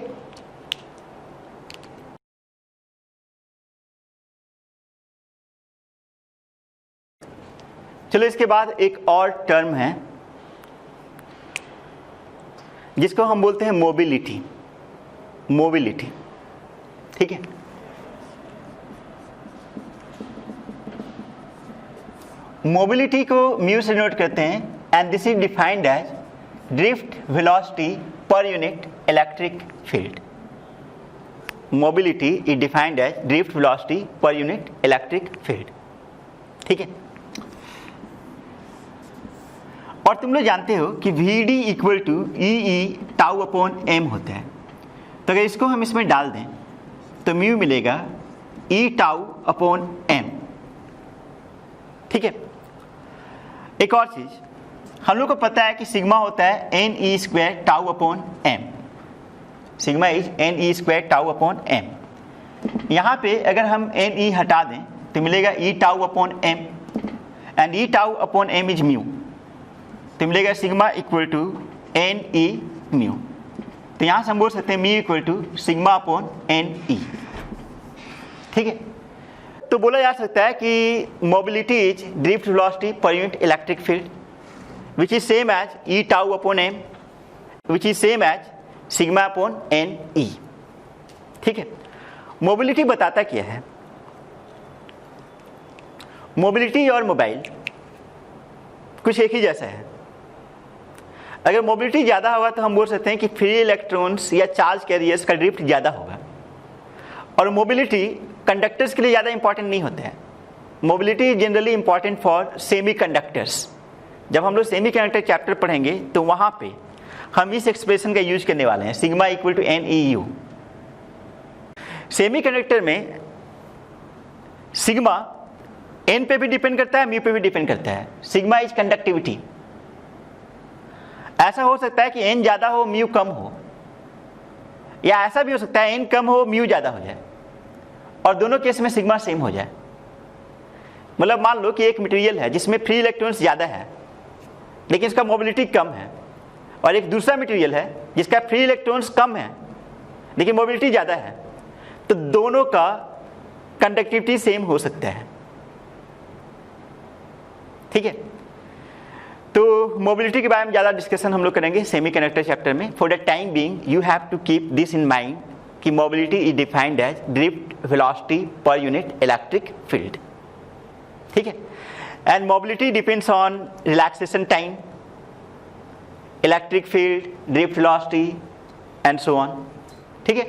चलो इसके बाद एक और टर्म है जिसको हम बोलते हैं मोबिलिटी। मोबिलिटी, ठीक है। मोबिलिटी को म्यू से नोट करते हैं, and this is defined as drift velocity per unit electric field. Mobility is defined as drift velocity per unit electric field, ठीक है। और तुम लोग जानते हो कि VD equal to e tau upon m होता है। तो अगर इसको हम इसमें डाल दें तो म्यू मिलेगा ई टाउ अपॉन एम, ठीक है। एक और चीज, हम लोग को पता है कि सिग्मा होता है n e square tau upon m. Sigma is n e square tau upon m. यहाँ पे अगर हम एन ई हटा दें तो मिलेगा e tau upon m, and e tau upon m is mu, तो मिलेगा sigma equal to n e mu. तो यहाँ से हम बोल सकते हैं mu equal to sigma upon n e, ठीक है। तो बोला जा सकता है कि mobility is drift velocity per unit electric field which is same as e tau upon m which is same as sigma upon n e, ठीक है। मोबिलिटी बताता क्या है? मोबिलिटी और मोबाइल कुछ एक ही जैसा है। अगर मोबिलिटी ज़्यादा होगा तो हम बोल सकते हैं कि फ्री इलेक्ट्रॉन्स या चार्ज कैरियर्स का ड्रिफ्ट ज़्यादा होगा, और मोबिलिटी कंडक्टर्स के लिए ज़्यादा इंपॉर्टेंट नहीं होता है। Mobility generally important for semi conductors. जब हम लोग सेमी कंडक्टर चैप्टर पढ़ेंगे तो वहाँ पे हम इस एक्सप्रेशन का यूज करने वाले हैं, sigma equal to n e u. Semiconductor में सिग्मा एन पे भी डिपेंड करता है, म्यू पे भी डिपेंड करता है। Sigma is conductivity. ऐसा हो सकता है कि एन ज़्यादा हो म्यू कम हो, या ऐसा भी हो सकता है एन कम हो म्यू ज़्यादा हो जाए, और दोनों केस में सिग्मा सेम हो जाए। मतलब मान लो कि एक मटेरियल है जिसमें फ्री इलेक्ट्रॉन्स ज़्यादा है लेकिन इसका मोबिलिटी कम है, और एक दूसरा मटेरियल है जिसका फ्री इलेक्ट्रॉन्स कम है लेकिन मोबिलिटी ज़्यादा है, तो दोनों का कंडक्टिविटी सेम हो सकता है, ठीक है। तो मोबिलिटी के बारे में ज़्यादा डिस्कशन हम लोग करेंगे सेमी कंडक्टर चैप्टर में। For the time being you have to keep this in mind कि mobility is defined as drift velocity per unit electric field, ठीक है। And mobility depends on relaxation time, electric field, drift velocity and so on, ठीक है।